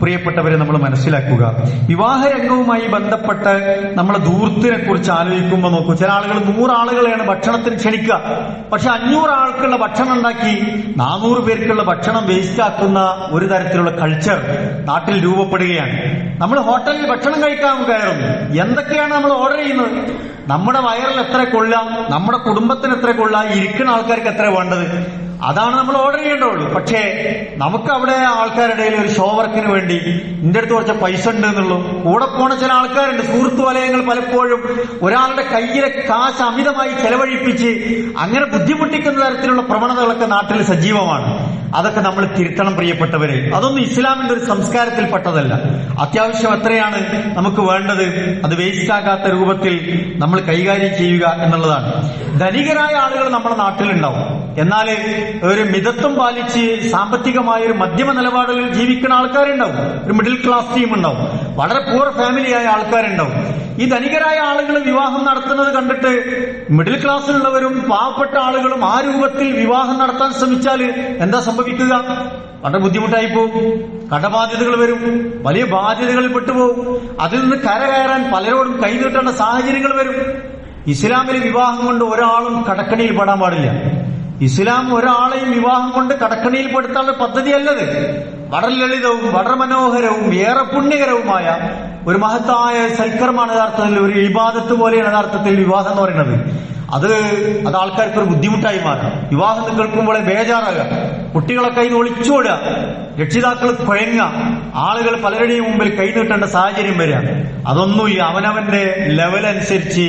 പ്രിയപ്പെട്ടവരെ നമ്മൾ മനസ്സിലാക്കുക. വിവാഹ രംഗവുമായി ബന്ധപ്പെട്ട് നമ്മൾ ധൂർത്തിനെ കുറിച്ച് ആലോചിക്കുമ്പോൾ നോക്കൂ, ചില ആളുകൾ 100 ആളുകളെയാണ് ഭക്ഷണത്തിന് ക്ഷണിക്കുക, പക്ഷെ 500 ആൾക്കുള്ള ഭക്ഷണം ഉണ്ടാക്കി 400 പേർക്കുള്ള ഭക്ഷണം വേസ്റ്റ് ആക്കുന്ന ഒരു തരത്തിലുള്ള കൾച്ചർ നാട്ടിൽ രൂപപ്പെടുകയാണ്. നമ്മൾ ഹോട്ടലിൽ ഭക്ഷണം കഴിക്കാൻ കയറുന്നു, എന്തൊക്കെയാണ് നമ്മൾ ഓർഡർ ചെയ്യുന്നത്? നമ്മുടെ വയറിൽ എത്ര കൊള്ളാം, നമ്മുടെ കുടുംബത്തിന് എത്ര കൊള്ളാം, ഇരിക്കുന്ന ആൾക്കാർക്ക് എത്ര വേണ്ടത്, അതാണ് നമ്മൾ ഓർഡർ ചെയ്യേണ്ടതുള്ളൂ. പക്ഷേ നമുക്ക് അവിടെ ആൾക്കാരുടെ ഒരു ഷോ വർക്കിന് വേണ്ടി നിന്റെ അടുത്ത് കുറച്ച് പൈസ ഉണ്ട് എന്നുള്ളൂ. കൂടെ പോണ ചില ആൾക്കാരുണ്ട്, സുഹൃത്തു വലയങ്ങൾ പലപ്പോഴും ഒരാളുടെ കയ്യിലെ കാശ് അമിതമായി ചെലവഴിപ്പിച്ച് അങ്ങനെ ബുദ്ധിമുട്ടിക്കുന്ന തരത്തിലുള്ള പ്രവണതകളൊക്കെ നാട്ടിൽ സജീവമാണ്. അതൊക്കെ നമ്മൾ തിരുത്തണം പ്രിയപ്പെട്ടവരെ. അതൊന്നും ഇസ്ലാമിന്റെ ഒരു സംസ്കാരത്തിൽപ്പെട്ടതല്ല. അത്യാവശ്യം എത്രയാണ് നമുക്ക് വേണ്ടത്, അത് വേസ്റ്റ് ആകാത്ത രൂപത്തിൽ നമ്മൾ കൈകാര്യം ചെയ്യുക എന്നുള്ളതാണ്. ധനികരായ ആളുകൾ നമ്മുടെ നാട്ടിലുണ്ടാവും, എന്നാൽ ഒരു മിതത്വം പാലിച്ച് സാമ്പത്തികമായ ഒരു മധ്യമ നിലപാടിൽ ജീവിക്കുന്ന ആൾക്കാരുണ്ടാവും. ഒരു മിഡിൽ ക്ലാസ് ടീം ഉണ്ടാവും, വളരെ പൂർ ഫാമിലിയായ ആൾക്കാരുണ്ടാവും. ഈ ധനികരായ ആളുകൾ വിവാഹം നടത്തുന്നത് കണ്ടിട്ട് മിഡിൽ ക്ലാസ്സിലുള്ളവരും പാവപ്പെട്ട ആളുകളും ആ രൂപത്തിൽ വിവാഹം നടത്താൻ ശ്രമിച്ചാൽ എന്താ സംഭവിക്കുക? വളരെ ബുദ്ധിമുട്ടായി പോകും, കടബാധ്യതകൾ വരും, വലിയ ബാധ്യതകളിൽ പെട്ടുപോകും. അതിൽ നിന്ന് കരകയറാൻ പലരോടും കൈനീട്ടേണ്ട സാഹചര്യങ്ങൾ വരും. ഇസ്ലാമിൽ വിവാഹം കൊണ്ട് ഒരാളും കടക്കണിയിൽ പെടാൻ പാടില്ല. ഇസ്ലാം ഒരാളെയും വിവാഹം കൊണ്ട് കടക്കണിയിൽ പെടുത്താനുള്ള പദ്ധതിയല്ലത്. വളരെ ലളിതവും വളരെ മനോഹരവും ഏറെ പുണ്യകരവുമായ ഒരു മഹത്തായ സൽക്കർമാണ് യഥാർത്ഥത്തിൽ, ഒരു ഇബാദത്ത് പോലെയാണ് യഥാർത്ഥത്തിൽ വിവാഹം എന്ന് പറയുന്നത്. അത് ആൾക്കാർക്ക് ഒരു ബുദ്ധിമുട്ടായി മാറും. വിവാഹം കേൾക്കുമ്പോഴേ ബേജാറാകുക, കുട്ടികളെ കയ്യിൽ നിന്ന് ഒളിച്ചോടുക, രക്ഷിതാക്കൾ കുഴങ്ങുക, ആളുകൾ പലരുടെയും മുമ്പിൽ കൈ നീട്ടേണ്ട സാഹചര്യം വരിക. അതൊന്നുമില്ല. അവനവന്റെ ലെവലനുസരിച്ച്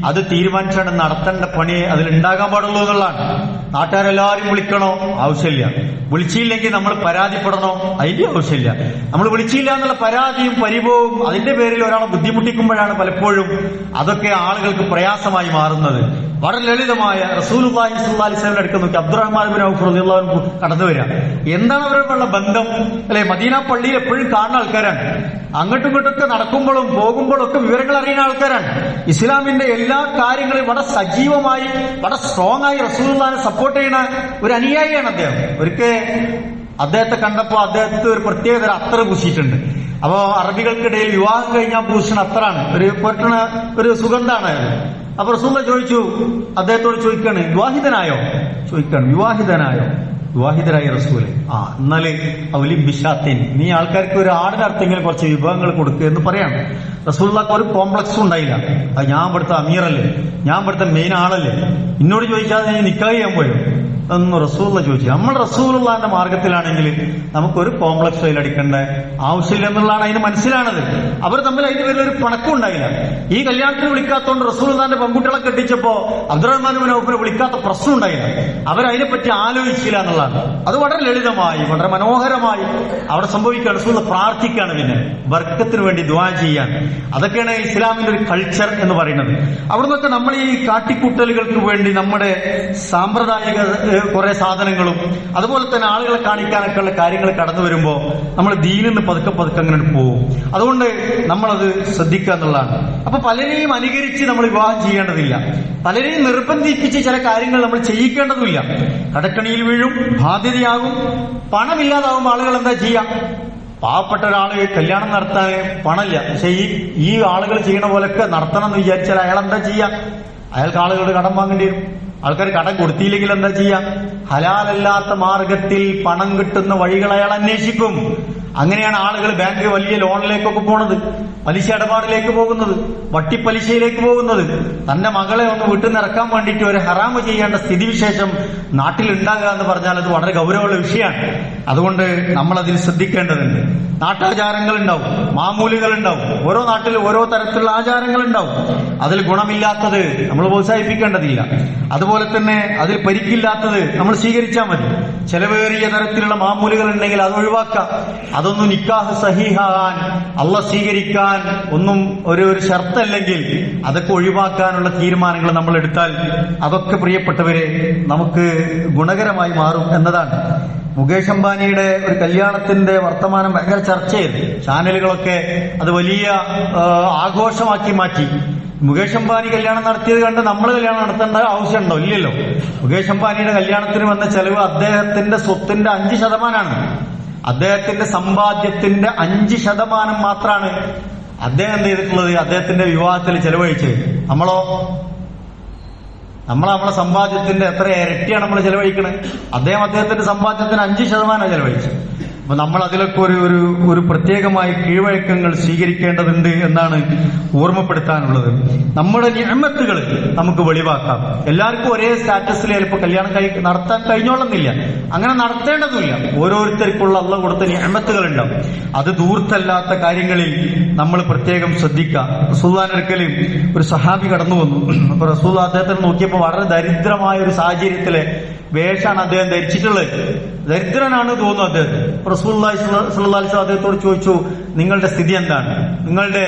അത് തീരുമാനിച്ചാണ് നടത്തേണ്ട പണി അതിലുണ്ടാകാൻ പാടുള്ളൂ എന്നുള്ളതാണ്. നാട്ടുകാരെല്ലാവരും വിളിക്കണോ? ആവശ്യമില്ല. വിളിച്ചില്ലെങ്കിൽ നമ്മൾ പരാതിപ്പെടണോ? അതിന്റെ ആവശ്യമില്ല. നമ്മൾ വിളിച്ചില്ല എന്നുള്ള പരാതിയും പരിഭവവും അതിന്റെ പേരിൽ ഒരാളെ ബുദ്ധിമുട്ടിക്കുമ്പോഴാണ് പലപ്പോഴും അതൊക്കെ ആളുകൾക്ക് പ്രയാസമായി മാറുന്നത്. വളരെ ലളിതമായ റസൂലുള്ളാഹി സ്വല്ലല്ലാഹി അലൈഹി വസല്ലം അടുക്ക നോക്കി അബ്ദുറഹ്മാൻ ഇബ്നു ഔഫ് റളിയല്ലാഹു അൻഹു കടന്നു വരിക. എന്താണ് അവരുള്ള ബന്ധം? അല്ലെ, മദീന പള്ളിയിൽ എപ്പോഴും കാണുന്ന ആൾക്കാരാണ്. അങ്ങോട്ടും ഇങ്ങോട്ടൊക്കെ നടക്കുമ്പോഴും പോകുമ്പോഴും ഒക്കെ വിവരങ്ങൾ അറിയുന്ന ആൾക്കാരാണ്. ഇസ്ലാമിന്റെ എല്ലാ കാര്യങ്ങളും വളരെ സജീവമായി വളരെ സ്ട്രോങ് ആയി റസൂലുള്ളാഹിനെ സപ്പോർട്ട് ചെയ്യുന്ന ഒരു അനുയായിയാണ് അദ്ദേഹം. ഒരിക്കൽ അദ്ദേഹത്തെ കണ്ടപ്പോ അദ്ദേഹത്തെ ഒരു പ്രത്യേകതര അത്തറ് പൂശിയിട്ടുണ്ട്. അപ്പോ അറബികൾക്കിടയിൽ വിവാഹം കഴിഞ്ഞാൽ പൂശണ അത്തറാണ്, ഒരു സുഗന്ധാണ്. അപ്പൊ റസൂലുള്ളാഹി ചോദിച്ചു, അദ്ദേഹത്തോട് ചോദിക്കാണ്, വിവാഹിതനായോ? ചോദിക്കാണ്, വിവാഹിതരായ റസൂലെ. എന്നാല് അവലിം ബിഷാത്തിൻ, നീ ആൾക്കാർക്ക് ഒരു ആടിനർത്തെങ്കിലും കുറച്ച് വിഭവങ്ങൾ കൊടുക്കുക എന്ന് പറയാണ്. റസൂലുള്ളാഹിക്ക് ഒരു കോംപ്ലക്സും ഉണ്ടായില്ല. അത് ഞാൻ ഇവിടുത്തെ അമീറല്ലേ, ഞാൻ ഇവിടുത്തെ മെയിൻ ആളല്ലേ, എന്നോട് ചോദിച്ചാൽ ഞാൻ നിക്കാഹ് ചെയ്യാൻ പോയോ എന്ന് റസൂലുള്ളാഹി ചോദിച്ചു. നമ്മൾ റസൂലുള്ളാഹിന്റെ മാർഗത്തിലാണെങ്കിൽ നമുക്കൊരു കോംപ്ലക്സ് അതിലടിക്കേണ്ട ആവശ്യമില്ല എന്നുള്ളതാണ് അതിന് മനസ്സിലാണത്. അവർ തമ്മിൽ അതിന് പേരിൽ ഒരു പണക്കം ഉണ്ടായില്ല. ഈ കല്യാണത്തിന് വിളിക്കാത്തതുകൊണ്ട് റസൂലുള്ളാഹിന്റെ പെൺകുട്ടികളെ കെട്ടിച്ചപ്പോ അബ്ദുറഹ്മാൻ ഇബ്നു ഔഫിനെ വിളിക്കാത്ത പ്രശ്നം ഉണ്ടായില്ല. അവരതിനെപ്പറ്റി ആലോചിച്ചില്ല എന്നുള്ളതാണ്. അത് വളരെ ലളിതമായി വളരെ മനോഹരമായി അവിടെ സംഭവിക്കുക. റസൂലുള്ളാഹി പ്രാർത്ഥിക്കുകയാണ്, പിന്നെ ബർക്കത്തിന് വേണ്ടി ദുആ ചെയ്യാൻ. അതൊക്കെയാണ് ഇസ്ലാമിന്റെ ഒരു കൾച്ചർ എന്ന് പറയുന്നത്. അവിടുന്നൊക്കെ നമ്മൾ ഈ കാട്ടിക്കൂട്ടലുകൾക്ക് വേണ്ടി നമ്മുടെ സാമ്പ്രദായിക കുറെ സാധനങ്ങളും അതുപോലെ തന്നെ ആളുകളെ കാണിക്കാനൊക്കെ ഉള്ള കാര്യങ്ങൾ കടന്നു വരുമ്പോ നമ്മൾ ദീനിന്ന് പതുക്കെ അങ്ങനെ പോകും. അതുകൊണ്ട് നമ്മളത് ശ്രദ്ധിക്കുക എന്നുള്ളതാണ്. അപ്പൊ പലരെയും അനുകരിച്ച് നമ്മൾ വിവാഹം ചെയ്യേണ്ടതില്ല. പലരെയും നിർബന്ധിപ്പിച്ച് ചില കാര്യങ്ങൾ നമ്മൾ ചെയ്യിക്കേണ്ടതുമില്ല. കടക്കണിയിൽ വീഴും, ബാധ്യതയാകും. പണമില്ലാതാവുമ്പോൾ ആളുകൾ എന്താ ചെയ്യാം? പാവപ്പെട്ട ഒരാള് കല്യാണം നടത്താൻ പണമില്ല, പക്ഷെ ഈ ആളുകൾ ചെയ്യണ പോലൊക്കെ നടത്തണം എന്ന് വിചാരിച്ചാൽ അയാൾ എന്താ ചെയ്യാ? അയാൾക്ക് ആളുകളുടെ കടം വാങ്ങേണ്ടി വരും. ആൾക്കാർ കടം കൊടുത്തില്ലെങ്കിൽ എന്താ ചെയ്യാം? ഹലാലല്ലാത്ത മാർഗത്തിൽ പണം കിട്ടുന്ന വഴികൾ അയാൾ അന്വേഷിക്കും. അങ്ങനെയാണ് ആളുകൾ ബാങ്ക് വലിയ ലോണിലേക്കൊക്കെ പോണത്, പലിശ ഇടപാടിലേക്ക് പോകുന്നത്, വട്ടിപ്പലിശയിലേക്ക് പോകുന്നത്. തന്റെ മകളെ ഒന്ന് വീട്ടിൽ നിന്ന് ഇറക്കാൻ വേണ്ടിയിട്ട് ഒരു ഹറാമ് ചെയ്യേണ്ട സ്ഥിതിവിശേഷം നാട്ടിൽ ഉണ്ടാകുക എന്ന് പറഞ്ഞാൽ അത് വളരെ ഗൗരവമുള്ള വിഷയമാണ്. അതുകൊണ്ട് നമ്മൾ അതിൽ ശ്രദ്ധിക്കേണ്ടതുണ്ട്. നാട്ടാചാരങ്ങൾ ഉണ്ടാവും, മാമൂലുകൾ ഉണ്ടാവും. ഓരോ നാട്ടിലും ഓരോ തരത്തിലുള്ള ആചാരങ്ങൾ ഉണ്ടാവും. അതിൽ ഗുണമില്ലാത്തത് നമ്മൾ പ്രോത്സാഹിപ്പിക്കേണ്ടതില്ല. അതുപോലെ തന്നെ അതിൽ പരിക്കില്ലാത്തത് നമ്മൾ സ്വീകരിച്ചാൽ മതി. ചെലവേറിയ തരത്തിലുള്ള മാമൂലുകൾ ഉണ്ടെങ്കിൽ അത് ഒഴിവാക്കാം. അതൊന്നും നിക്കാഹ് സഹീഹാൻ, അള്ളാഹ് സ്വീകരിക്കാൻ ഒന്നും ഒരു ഷർത്തല്ലെങ്കിൽ അതൊക്കെ ഒഴിവാക്കാനുള്ള തീരുമാനങ്ങൾ നമ്മൾ എടുത്താൽ അതൊക്കെ പ്രിയപ്പെട്ടവരെ നമുക്ക് ഗുണകരമായി മാറും എന്നതാണ്. മുകേഷ് അംബാനിയുടെ ഒരു കല്യാണത്തിന്റെ വർത്തമാനം ഭയങ്കര ചർച്ചയായിരുന്നു. ചാനലുകളൊക്കെ അത് വലിയ ആഘോഷമാക്കി മാറ്റി. മുകേഷ് അംബാനി കല്യാണം നടത്തിയത് കണ്ട് നമ്മൾ കല്യാണം നടത്തേണ്ട ആവശ്യമുണ്ടോ? ഇല്ലല്ലോ. മുകേഷ് അംബാനിയുടെ കല്യാണത്തിന് വന്ന ചെലവ് അദ്ദേഹത്തിന്റെ സ്വത്തിന്റെ 5%. അദ്ദേഹത്തിന്റെ സമ്പാദ്യത്തിന്റെ 5% മാത്രമാണ് അദ്ദേഹം എന്ത് ചെയ്തിട്ടുള്ളത്? അദ്ദേഹത്തിന്റെ വിവാഹത്തിൽ ചെലവഴിച്ചത്. നമ്മളെ സമ്പാദ്യത്തിന്റെ എത്ര ഇരട്ടിയാണ് നമ്മൾ ചെലവഴിക്കുന്നത്? അദ്ദേഹത്തിന്റെ സമ്പാദ്യത്തിന് 5% ചെലവഴിച്ചത്. അപ്പൊ നമ്മൾ അതിലൊക്കെ ഒരു പ്രത്യേകമായ കീഴ്വഴക്കങ്ങൾ സ്വീകരിക്കേണ്ടതുണ്ട് എന്നാണ് ഓർമ്മപ്പെടുത്താനുള്ളത്. നമ്മുടെ നിഅമത്തുകൾ നമുക്ക് വെളിവാക്കാം. എല്ലാവർക്കും ഒരേ സ്റ്റാറ്റസിൽ ചിലപ്പോൾ കല്യാണം നടത്താൻ കഴിഞ്ഞോളുന്നില്ല. അങ്ങനെ നടത്തേണ്ടതുമില്ല. ഓരോരുത്തർക്കുള്ള അല്ലാഹ് കൊടുത്ത നിഅമത്തുകൾ ഉണ്ടാവും. അത് ദൂർത്തല്ലാത്ത കാര്യങ്ങളിൽ നമ്മൾ പ്രത്യേകം ശ്രദ്ധിക്കുക. റസൂലുള്ളാഹിന്റെ അടുക്കൽ ഒരു സഹാബി കടന്നു വന്നു. അപ്പൊ റസൂൽ അദ്ദേഹത്തിന് നോക്കിയപ്പോൾ വളരെ ദരിദ്രമായ ഒരു സാഹചര്യത്തിലെ വേഷമാണ് അദ്ദേഹം ധരിച്ചിട്ടുള്ളത്. ദരിദ്രനാണ് തോന്നുന്നു അദ്ദേഹം. റസൂലുള്ളാഹി സ്വല്ലല്ലാഹു അലൈഹി വസല്ലം അദ്ദേഹത്തോട് ചോദിച്ചു, നിങ്ങളുടെ സ്ഥിതി എന്താണ്? നിങ്ങളുടെ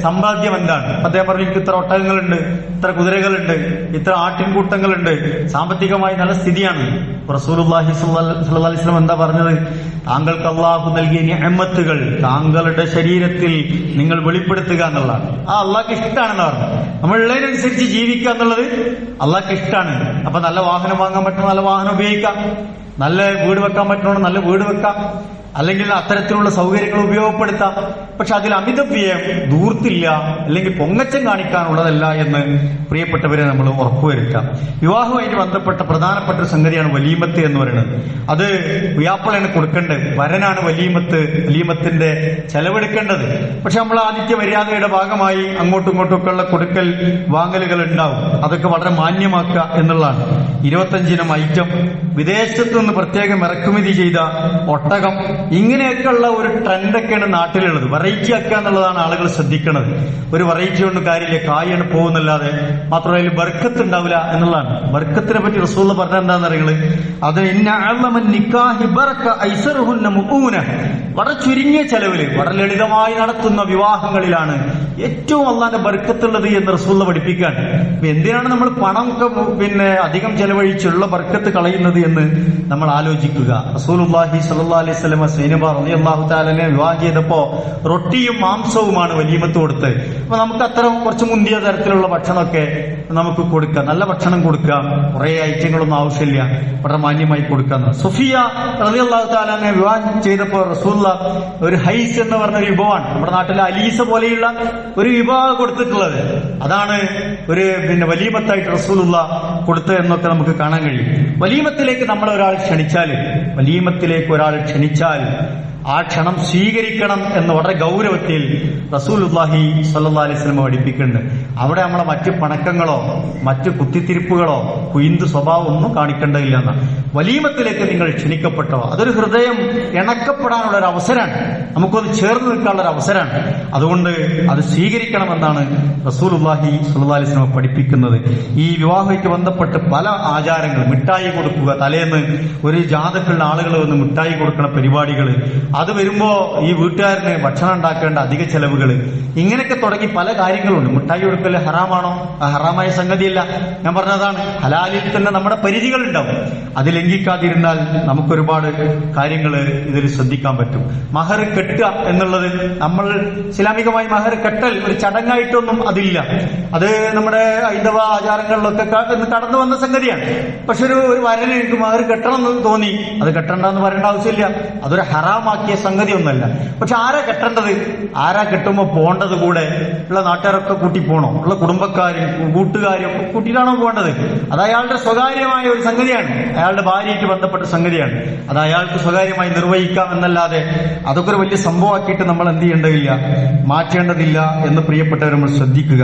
സമ്പാദ്യം എന്താണ്? അദ്ദേഹം പറഞ്ഞു, എനിക്ക് ഇത്ര ഒട്ടകങ്ങളുണ്ട്, ഇത്ര കുതിരകളുണ്ട്, ഇത്ര ആട്ടിൻകൂട്ടങ്ങളുണ്ട്, സാമ്പത്തികമായി നല്ല സ്ഥിതിയാണ്. റസൂലുള്ളാഹി സ്വല്ലല്ലാഹു അലൈഹി വസല്ലം എന്താ പറഞ്ഞത്? താങ്കൾക്ക് അള്ളാഹു നൽകിയ നിഅമത്തുകൾ താങ്കളുടെ ശരീരത്തിൽ നിങ്ങൾ വെളിപ്പെടുത്തുക എന്നുള്ളതാണ്. അള്ളാഹ്ക്ക് ഇഷ്ടമാണെന്ന് പറഞ്ഞു. നമ്മൾ ഉള്ളതിനനുസരിച്ച് ജീവിക്കുക എന്നുള്ളത് അള്ളാഹ്ക്ക് ഇഷ്ടമാണ്. അപ്പൊ നല്ല വാഹനം വാങ്ങാൻ പറ്റണം, നല്ല വാഹനം ഉപയോഗിക്കാം. നല്ല വീട് വെക്കാൻ പറ്റണം, നല്ല വീട് വെക്കാം. അല്ലെങ്കിൽ അത്തരത്തിലുള്ള സൗകര്യങ്ങൾ ഉപയോഗപ്പെടുത്താം. പക്ഷെ അതിൽ അമിതവ്യയം, ധൂർത്തില്ല, അല്ലെങ്കിൽ പൊങ്ങച്ചം കാണിക്കാനുള്ളതല്ല എന്ന് പ്രിയപ്പെട്ടവരെ നമ്മൾ ഉറപ്പുവരുത്താം. വിവാഹവുമായിട്ട് ബന്ധപ്പെട്ട പ്രധാനപ്പെട്ട ഒരു സംഗതിയാണ് വലീമത്ത് എന്ന് പറയുന്നത്. അത് വ്യാപ്പളയാണ് കൊടുക്കേണ്ടത്, വരനാണ് വലീമത്തിന്റെ ചെലവെടുക്കേണ്ടത്. പക്ഷെ നമ്മൾ ആദിത്യ മര്യാദയുടെ ഭാഗമായി അങ്ങോട്ടും ഇങ്ങോട്ടും ഒക്കെ ഉള്ള കൊടുക്കൽ വാങ്ങലുകൾ ഉണ്ടാവും. അതൊക്കെ വളരെ മാന്യമാക്കുക എന്നുള്ളതാണ്. 25 ഐറ്റം, വിദേശത്തു നിന്ന് പ്രത്യേകം ഇറക്കുമതി ചെയ്ത ഒട്ടകം, ഇങ്ങനെയൊക്കെയുള്ള ഒരു ട്രെൻഡൊക്കെയാണ് നാട്ടിലുള്ളത്. വെറൈറ്റി ആക്കുക എന്നുള്ളതാണ് ആളുകൾ ശ്രദ്ധിക്കുന്നത്. ഒരു വെറൈറ്റി കൊണ്ട് കാര്യമില്ല, കായാണ് പോകുന്നല്ലാതെ. മാത്രമല്ല അതിൽ ബർക്കത്ത് ഉണ്ടാവില്ല എന്നുള്ളതാണ്. ബർക്കത്തിനെ പറ്റി റസൂൽ പറഞ്ഞ എന്താണെന്ന് അറിയുന്നത്, അത് വളരെ ചുരുങ്ങിയ ചെലവില് വളരെ ലളിതമായി നടത്തുന്ന വിവാഹങ്ങളിലാണ് ഏറ്റവും അള്ളാന്റെ ബർക്കത്തുള്ളത് എന്ന് റസൂൽ പഠിപ്പിക്കാൻ. എന്തിനാണ് നമ്മൾ പണം അധികം ചെലവഴിച്ചുള്ള ബർക്കത്ത് കളയുന്നത് എന്ന് നമ്മൾ ആലോചിക്കുക. റസൂലുള്ളാഹി സ്വല്ലല്ലാഹു അലൈഹി വസല്ലം സൈനബ റളിയല്ലാഹു തആലയെ വിവാഹം ചെയ്തപ്പോ റൊട്ടിയും മാംസവുമാണ് വലീമത്ത് കൊടുത്തത്. അപ്പൊ നമുക്ക് അത്തരം കുറച്ച് മുന്തിയ തരത്തിലുള്ള ഭക്ഷണമൊക്കെ നമുക്ക് കൊടുക്കാം, നല്ല ഭക്ഷണം കൊടുക്കാം, കുറെ ഐറ്റങ്ങളൊന്നും ആവശ്യമില്ല, വളരെ മാന്യമായി കൊടുക്കാം. സുഫിയ റളിയല്ലാഹു തആലയെ വിവാഹം ചെയ്തപ്പോ റസൂലുള്ള ഒരു ഹൈസ് എന്ന് പറഞ്ഞ ഒരു വിഭവമാണ്, നമ്മുടെ നാട്ടിലെ അലീസ പോലെയുള്ള ഒരു വിഭവം കൊടുത്തിട്ടുള്ളത്. അതാണ് ഒരു വലീമത്തായിട്ട് റസൂലുള്ള കൊടുത്തത് എന്നൊക്കെ നമുക്ക് കാണാൻ കഴിയും. വലീമത്തിലേക്ക് ഒരാൾ ക്ഷണിച്ചാൽ ആ ക്ഷണം സ്വീകരിക്കണം എന്ന് വളരെ ഗൗരവത്തിൽ റസൂലുള്ളാഹി സ്വല്ലല്ലാഹു അലൈഹി വസല്ലം പഠിപ്പിക്കുന്നുണ്ട്. അവിടെ നമ്മളെ മറ്റ് പണക്കങ്ങളോ മറ്റ് കുത്തിത്തിരിപ്പുകളോ കുയിന്തു സ്വഭാവം ഒന്നും കാണിക്കേണ്ടതില്ല എന്നാണ്. വലീമത്തിലേക്ക് നിങ്ങൾ ക്ഷണിക്കപ്പെട്ടോ, അതൊരു ഹൃദയം ഇണക്കപ്പെടാനുള്ള ഒരു അവസരമാണ്, നമുക്കൊന്ന് ചേർന്ന് നിൽക്കാനുള്ള ഒരു അവസരമാണ്. അതുകൊണ്ട് അത് സ്വീകരിക്കണമെന്നാണ് റസൂലുള്ളാഹി സ്വല്ലല്ലാഹു അലൈഹി വസല്ലം പഠിപ്പിക്കുന്നത്. ഈ വിവാഹവുമായിട്ട് ബന്ധപ്പെട്ട് പല ആചാരങ്ങൾ, മിഠായി കൊടുക്കുക, തലേന്ന് ഒരു ജാഥക്കുള്ള ആളുകൾ വന്ന് മിഠായി കൊടുക്കുന്ന പരിപാടികൾ, അത് വരുമ്പോ ഈ വീട്ടുകാരന് ഭക്ഷണം ഉണ്ടാക്കേണ്ട അധിക ചെലവുകൾ, ഇങ്ങനെയൊക്കെ തുടങ്ങി പല കാര്യങ്ങളുണ്ട്. മിഠായി കൊടുക്കല് ഹറാമാണോ? ഹറാമായ സംഗതിയല്ല. ഞാൻ പറഞ്ഞതാണ്, ഹലാലിൽ തന്നെ നമ്മുടെ പരിധികൾ ഉണ്ടാവും. അത് ലംഘിക്കാതിരുന്നാൽ നമുക്കൊരുപാട് കാര്യങ്ങൾ ഇതിൽ ശ്രദ്ധിക്കാൻ പറ്റും. മഹർ കെട്ടുക എന്നുള്ളത്, നമ്മൾ ഇസ്ലാമികമായി മഹർ കെട്ടൽ ഒരു ചടങ്ങായിട്ടൊന്നും അതില്ല. അത് നമ്മുടെ ഹൈന്ദവ ആചാരങ്ങളിലൊക്കെ കടന്നു വന്ന സംഗതിയാണ്. പക്ഷെ ഒരു വരന് എനിക്ക് മഹർ കെട്ടണം എന്ന് തോന്നി, അത് കെട്ടണ്ടെന്ന് പറയേണ്ട ആവശ്യമില്ല. അതൊരു ഹറാമാക്കിയ സംഗതി ഒന്നല്ല. പക്ഷെ ആരാ കെട്ടേണ്ടത്? ആരാ കെട്ടുമ്പോ പോകേണ്ടത്? കൂടെ ഉള്ള നാട്ടുകാരൊക്കെ കൂട്ടി പോകണോ? ഉള്ള കുടുംബക്കാരും കൂട്ടുകാരും ഒക്കെ കൂട്ടിയിട്ടാണോ പോകേണ്ടത്? അത് അയാളുടെ സ്വകാര്യമായ ഒരു സംഗതിയാണ്, അയാളുടെ ഭാര്യയ്ക്ക് ബന്ധപ്പെട്ട സംഗതിയാണ്. അത് അയാൾക്ക് സ്വകാര്യമായി നിർവഹിക്കാം എന്നല്ലാതെ അതൊക്കെ ഒരു വലിയ സംഭവമാക്കിയിട്ട് നമ്മൾ എന്ത് ചെയ്യേണ്ടതില്ല, മാറ്റേണ്ടതില്ല എന്ന് പ്രിയപ്പെട്ടവർ നമ്മൾ ശ്രദ്ധിക്കുക.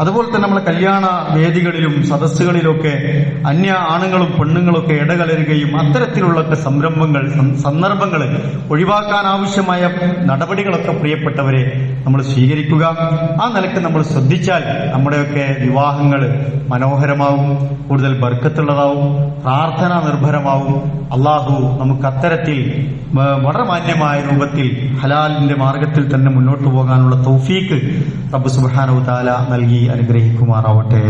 അതുപോലെ തന്നെ നമ്മളെ കല്യാണ വേദികളിലും സദസ്സുകളിലൊക്കെ അന്യ ആണുങ്ങളും പെണ്ണുങ്ങളൊക്കെ ഇടകലരുകയും അത്തരത്തിലുള്ള സന്ദർഭങ്ങൾ ഒഴിവാക്കാൻ ആവശ്യമായ നടപടികളൊക്കെ പ്രിയപ്പെട്ടവരെ നമ്മൾ സ്വീകരിക്കുക. ആ നിലക്ക് നമ്മൾ ശ്രദ്ധിച്ചാൽ നമ്മുടെയൊക്കെ വിവാഹങ്ങൾ മനോഹരമാവും, കൂടുതൽ ബർക്കത്തുള്ളതാവും, പ്രാർത്ഥനാ നിർഭരമാവും. അള്ളാഹു നമുക്ക് അത്തരത്തിൽ വളരെ മാന്യമായ രൂപത്തിൽ ഹലാലിന്റെ മാർഗത്തിൽ തന്നെ മുന്നോട്ട് പോകാനുള്ള തൗഫീക്ക് റബ്ബ് സുബ്ഹാനഹു തആല നൽകി അനുഗ്രഹിക്കുമാറാവട്ടെ.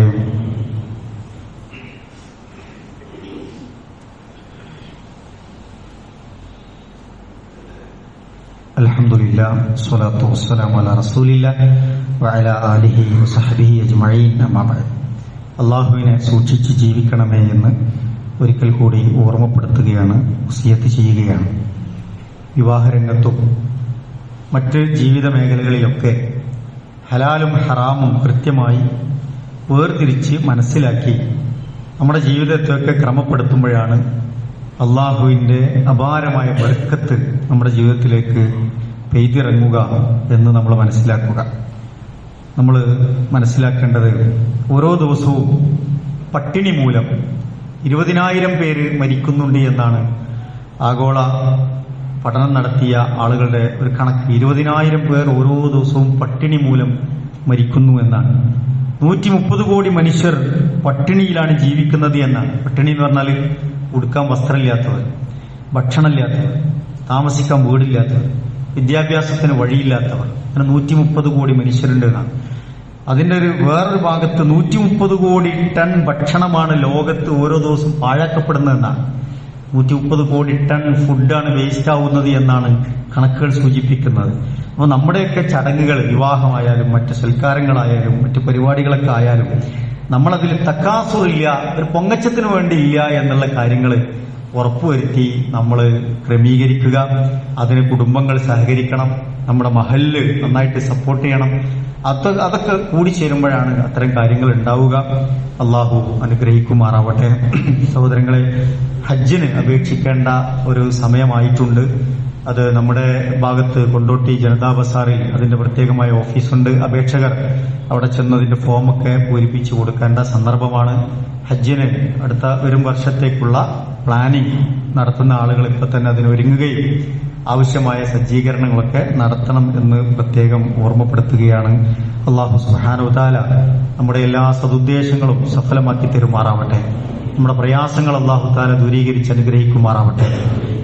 അൽഹംദുലില്ലാഹ് സ്വലാത്തു വസ്സലാമു അലാ റസൂലില്ലാഹ് വഅലാ ആലിഹി വസഹ്ബിഹി അജ്മഈൻ. അമ്മാ ബഅദ്. അല്ലാഹുവിനെ സൂക്ഷിച്ച് ജീവിക്കണമേ എന്ന് ഒരിക്കൽ കൂടി ഓർമ്മപ്പെടുത്തുകയാണ്, വസിയത്ത് ചെയ്യുകയാണ്. വിവാഹരംഗത്തും മറ്റ് ജീവിത മേഖലകളിലൊക്കെ ഹലാലും ഹറാമും കൃത്യമായി വേർതിരിച്ച് മനസ്സിലാക്കി നമ്മുടെ ജീവിതത്തെയൊക്കെ ക്രമപ്പെടുത്തുമ്പോഴാണ് അള്ളാഹുവിൻ്റെ അപാരമായ ബർക്കത്ത് നമ്മുടെ ജീവിതത്തിലേക്ക് പെയ്തിറങ്ങുക എന്ന് നമ്മൾ മനസ്സിലാക്കുക. നമ്മൾ മനസ്സിലാക്കേണ്ടത്, ഓരോ ദിവസവും പട്ടിണി മൂലം 20,000 പേര് മരിക്കുന്നുണ്ട് എന്നാണ് ആഗോള പഠനം നടത്തിയ ആളുകളുടെ ഒരു കണക്ക്. 20,000 പേർ ഓരോ ദിവസവും പട്ടിണി മൂലം മരിക്കുന്നു എന്നാണ്. 130 കോടി മനുഷ്യർ പട്ടിണിയിലാണ് ജീവിക്കുന്നത് എന്നാണ്. പട്ടിണി എന്ന് പറഞ്ഞാൽ ഉടുക്കാൻ വസ്ത്രമില്ലാത്തവർ, ഭക്ഷണമില്ലാത്തവർ, താമസിക്കാൻ വീടില്ലാത്തവർ, വിദ്യാഭ്യാസത്തിന് വഴിയില്ലാത്തവർ, അങ്ങനെ 130 കോടി മനുഷ്യരുണ്ട് എന്നാണ്. അതിന്റെ വേറൊരു ഭാഗത്ത് 130 കോടി ടൺ ഭക്ഷണമാണ് ലോകത്ത് ഓരോ ദിവസം പാഴാക്കപ്പെടുന്നതെന്നാണ്. 130 കോടി ടൺ ഫുഡാണ് വേസ്റ്റ് ആവുന്നത് എന്നാണ് കണക്കുകൾ സൂചിപ്പിക്കുന്നത്. അപ്പോൾ നമ്മുടെയൊക്കെ ചടങ്ങുകൾ, വിവാഹമായാലും മറ്റ് സൽക്കാരങ്ങളായാലും മറ്റ് പരിപാടികളൊക്കെ ആയാലും നമ്മളതിൽ തക്കാസുറില്ല, ഒരു പൊങ്ങച്ചത്തിന് വേണ്ടി ഇല്ല എന്നുള്ള കാര്യങ്ങൾ ഉറപ്പുവരുത്തി നമ്മൾ ക്രമീകരിക്കുക. അതിന് കുടുംബങ്ങൾ സഹകരിക്കണം, നമ്മുടെ മഹല്ല് നന്നായിട്ട് സപ്പോർട്ട് ചെയ്യണം. അതൊക്കെ കൂടി ചേരുമ്പോഴാണ് അത്തരം കാര്യങ്ങൾ ഉണ്ടാവുക. അള്ളാഹു അനുഗ്രഹിക്കുമാറാവട്ടെ. സഹോദരങ്ങളെ, ഹജ്ജിന് അപേക്ഷിക്കേണ്ട ഒരു സമയമായിട്ടുണ്ട്. അത് നമ്മുടെ ഭാഗത്ത് കൊണ്ടോട്ടി ജനതാ ബസാറിൽ അതിന്റെ പ്രത്യേകമായ ഓഫീസുണ്ട്. അപേക്ഷകർ അവിടെ ചെന്നതിന്റെ ഫോമൊക്കെ പൂരിപ്പിച്ചു കൊടുക്കേണ്ട സന്ദർഭമാണ്. ഹജ്ജിന് അടുത്ത വരും വർഷത്തേക്കുള്ള പ്ലാനിംഗ് നടത്തുന്ന ആളുകൾ ഇപ്പൊ തന്നെ അതിനൊരുങ്ങുകയും ആവശ്യമായ സജ്ജീകരണങ്ങളൊക്കെ നടത്തണം എന്ന് പ്രത്യേകം ഓർമ്മപ്പെടുത്തുകയാണ്. അല്ലാഹു സുബ്ഹാനഹു വ തആല നമ്മുടെ എല്ലാ സദുദ്ദേശങ്ങളും സഫലമാക്കി തരുമാറാവട്ടെ. നമ്മുടെ പ്രയാസങ്ങൾ അല്ലാഹു തആല ദൂരീകരിച്ച് അനുഗ്രഹിക്കുമാറാവട്ടെ.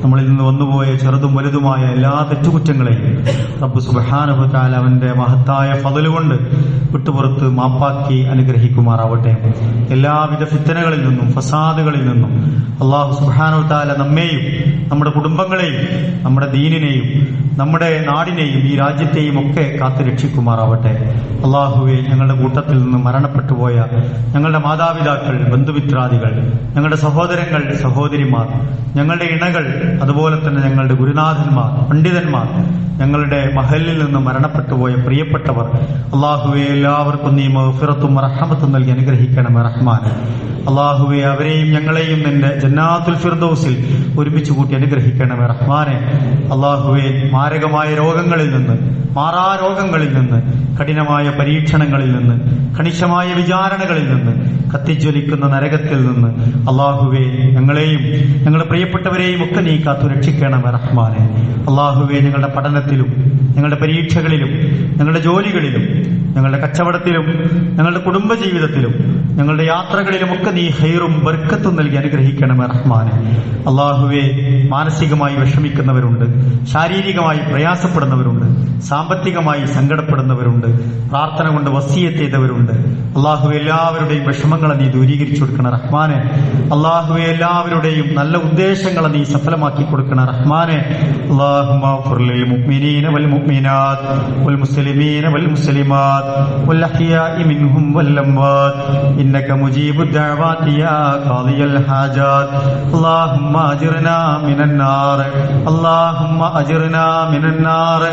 നമ്മളിൽ നിന്ന് വന്നുപോയ ചെറുതും വലുതുമായ എല്ലാ തെറ്റുകുറ്റങ്ങളെയും റബ്ബ് സുബ്ഹാനഹു വ തആല അവന്റെ മഹത്തായ ഫള് കൊണ്ട് വിട്ടുപുറത്ത് മാപ്പാക്കി അനുഗ്രഹിക്കുമാറാവട്ടെ. എല്ലാവിധ ഫിത്തനകളിൽ നിന്നും ഫസാദുകളിൽ നിന്നും അല്ലാഹു സുബ്ഹാനഹു വ തആല നമ്മെയും നമ്മുടെ കുടുംബങ്ങളെയും നമ്മുടെ ദീനിനെയും നമ്മുടെ നാടിനെയും ഈ രാജ്യത്തെയും ഒക്കെ കാത്തു രക്ഷിക്കുമാറാവട്ടെ. അല്ലാഹുവേ, ഞങ്ങളുടെ കൂട്ടത്തിൽ നിന്ന് മരണപ്പെട്ടു പോയ ഞങ്ങളുടെ മാതാപിതാക്കൾ, ബന്ധുമിത്രാദികൾ, ഞങ്ങളുടെ സഹോദരങ്ങൾ, സഹോദരിമാർ, ഞങ്ങളുടെ ഇണകൾ, അതുപോലെ തന്നെ ഞങ്ങളുടെ ഗുരുനാഥന്മാർ, പണ്ഡിതന്മാർ, ഞങ്ങളുടെ മഹലിൽ നിന്ന് മരണപ്പെട്ടു പോയ പ്രിയപ്പെട്ടവർ, അല്ലാഹുവേ, എല്ലാവർക്കും നീ മഗ്ഫിറത്തും റഹ്മത്തും നൽകി അനുഗ്രഹിക്കണമേ റഹ്മാൻ. അല്ലാഹുവേ, അവരെയും ഞങ്ങളെയും നിന്റെ ജന്നാത്തുൽ ഫിർദൗസിൽ ഒരുമിച്ച് കൂട്ടി അനുഗ്രഹിക്കണമേ റഹ്മാനെ. അല്ലാഹുവേ, മാരകമായ രോഗങ്ങളിൽ നിന്ന്, മാറാരോഗങ്ങളിൽ നിന്ന്, കഠിനമായ പരീക്ഷണങ്ങളിൽ നിന്ന്, കണിശമായ വിചാരണകളിൽ നിന്ന്, കത്തിജ്വലിക്കുന്ന നരകത്തിൽ നിന്ന് അല്ലാഹുവേ, ഞങ്ങളെയും ഞങ്ങളുടെ പ്രിയപ്പെട്ടവരെയും ഒക്കെ നീ കാത്തു രക്ഷിക്കണമേ റഹ്മാനെ. അല്ലാഹുവേ, ഞങ്ങളുടെ പഠനത്തിലും ഞങ്ങളുടെ പരീക്ഷകളിലും ഞങ്ങളുടെ ജോലികളിലും ഞങ്ങളുടെ കച്ചവടത്തിലും ഞങ്ങളുടെ കുടുംബജീവിതത്തിലും ഞങ്ങളുടെ യാത്രകളിലുമൊക്കെ നീ ഖൈറും ബർക്കത്തും നൽകി അനുഗ്രഹിക്കണമേ റഹ്മാനെ. അല്ലാഹുവേ, മാനസികമായി വിഷമിക്കുന്നവരുണ്ട്, ശാരീരികമായി പ്രയാസപ്പെടുന്നവരുണ്ട്, സാമ്പത്തികമായി സങ്കടപ്പെടുന്നവരുണ്ട്, പ്രാർത്ഥന കൊണ്ട് വസിയത്ത് ചെയ്തവരുണ്ട്. അല്ലാഹുവേ, എല്ലാവരുടെയും വിഷമങ്ങളെ നീ ദൂരീകരിച്ചു കൊടുക്കണം റഹ്മാനെ. അല്ലാഹുവേ, എല്ലാവരുടെയും നല്ല ഉദ്ദേശങ്ങളെ നീ സഫലമാക്കി കൊടുക്കണം റഹ്മാനെ. അല്ലാഹുമ്മ ഗ്ഫിർ ലിൽ മുഅ്മിനീന വൽ മുഅ്മിനാത്ത് വൽ മുസ്ലിമീന വൽ മുസ്ലിമാത്ത് വൽ അഹ്യാഇ മിൻഹും വൽ അംവാത് ഇന്നക മുജീബുദ് ദഅവാതി യാ ഖാദിയൽ ഹാജാത്ത്. അല്ലാഹുമ്മ അജിർനാ മിനൻ നാർ, അല്ലാഹുമ്മ അജിർനാ മിനൻ നാർ,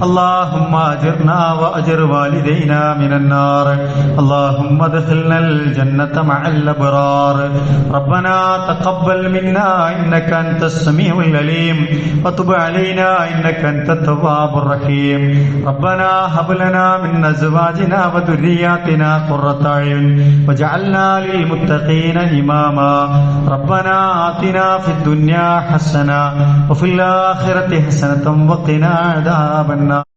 അല്ലാഹുമ്മ അജിർനാ വ അജിർ വാലിദൈനാ മിനൻ നാർ. اللهم ادخلنا الجنة مع الأبرار. ربنا تقبل منا إنك أنت السميع العليم وتب علينا إنك أنت التواب الرحيم. ربنا هب لنا من أزواجنا وذرياتنا قرة أعين واجعلنا للمتقين إماما. ربنا آتنا في الدنيا حسنة وفي الآخرة حسنة وقنا عذاب النار.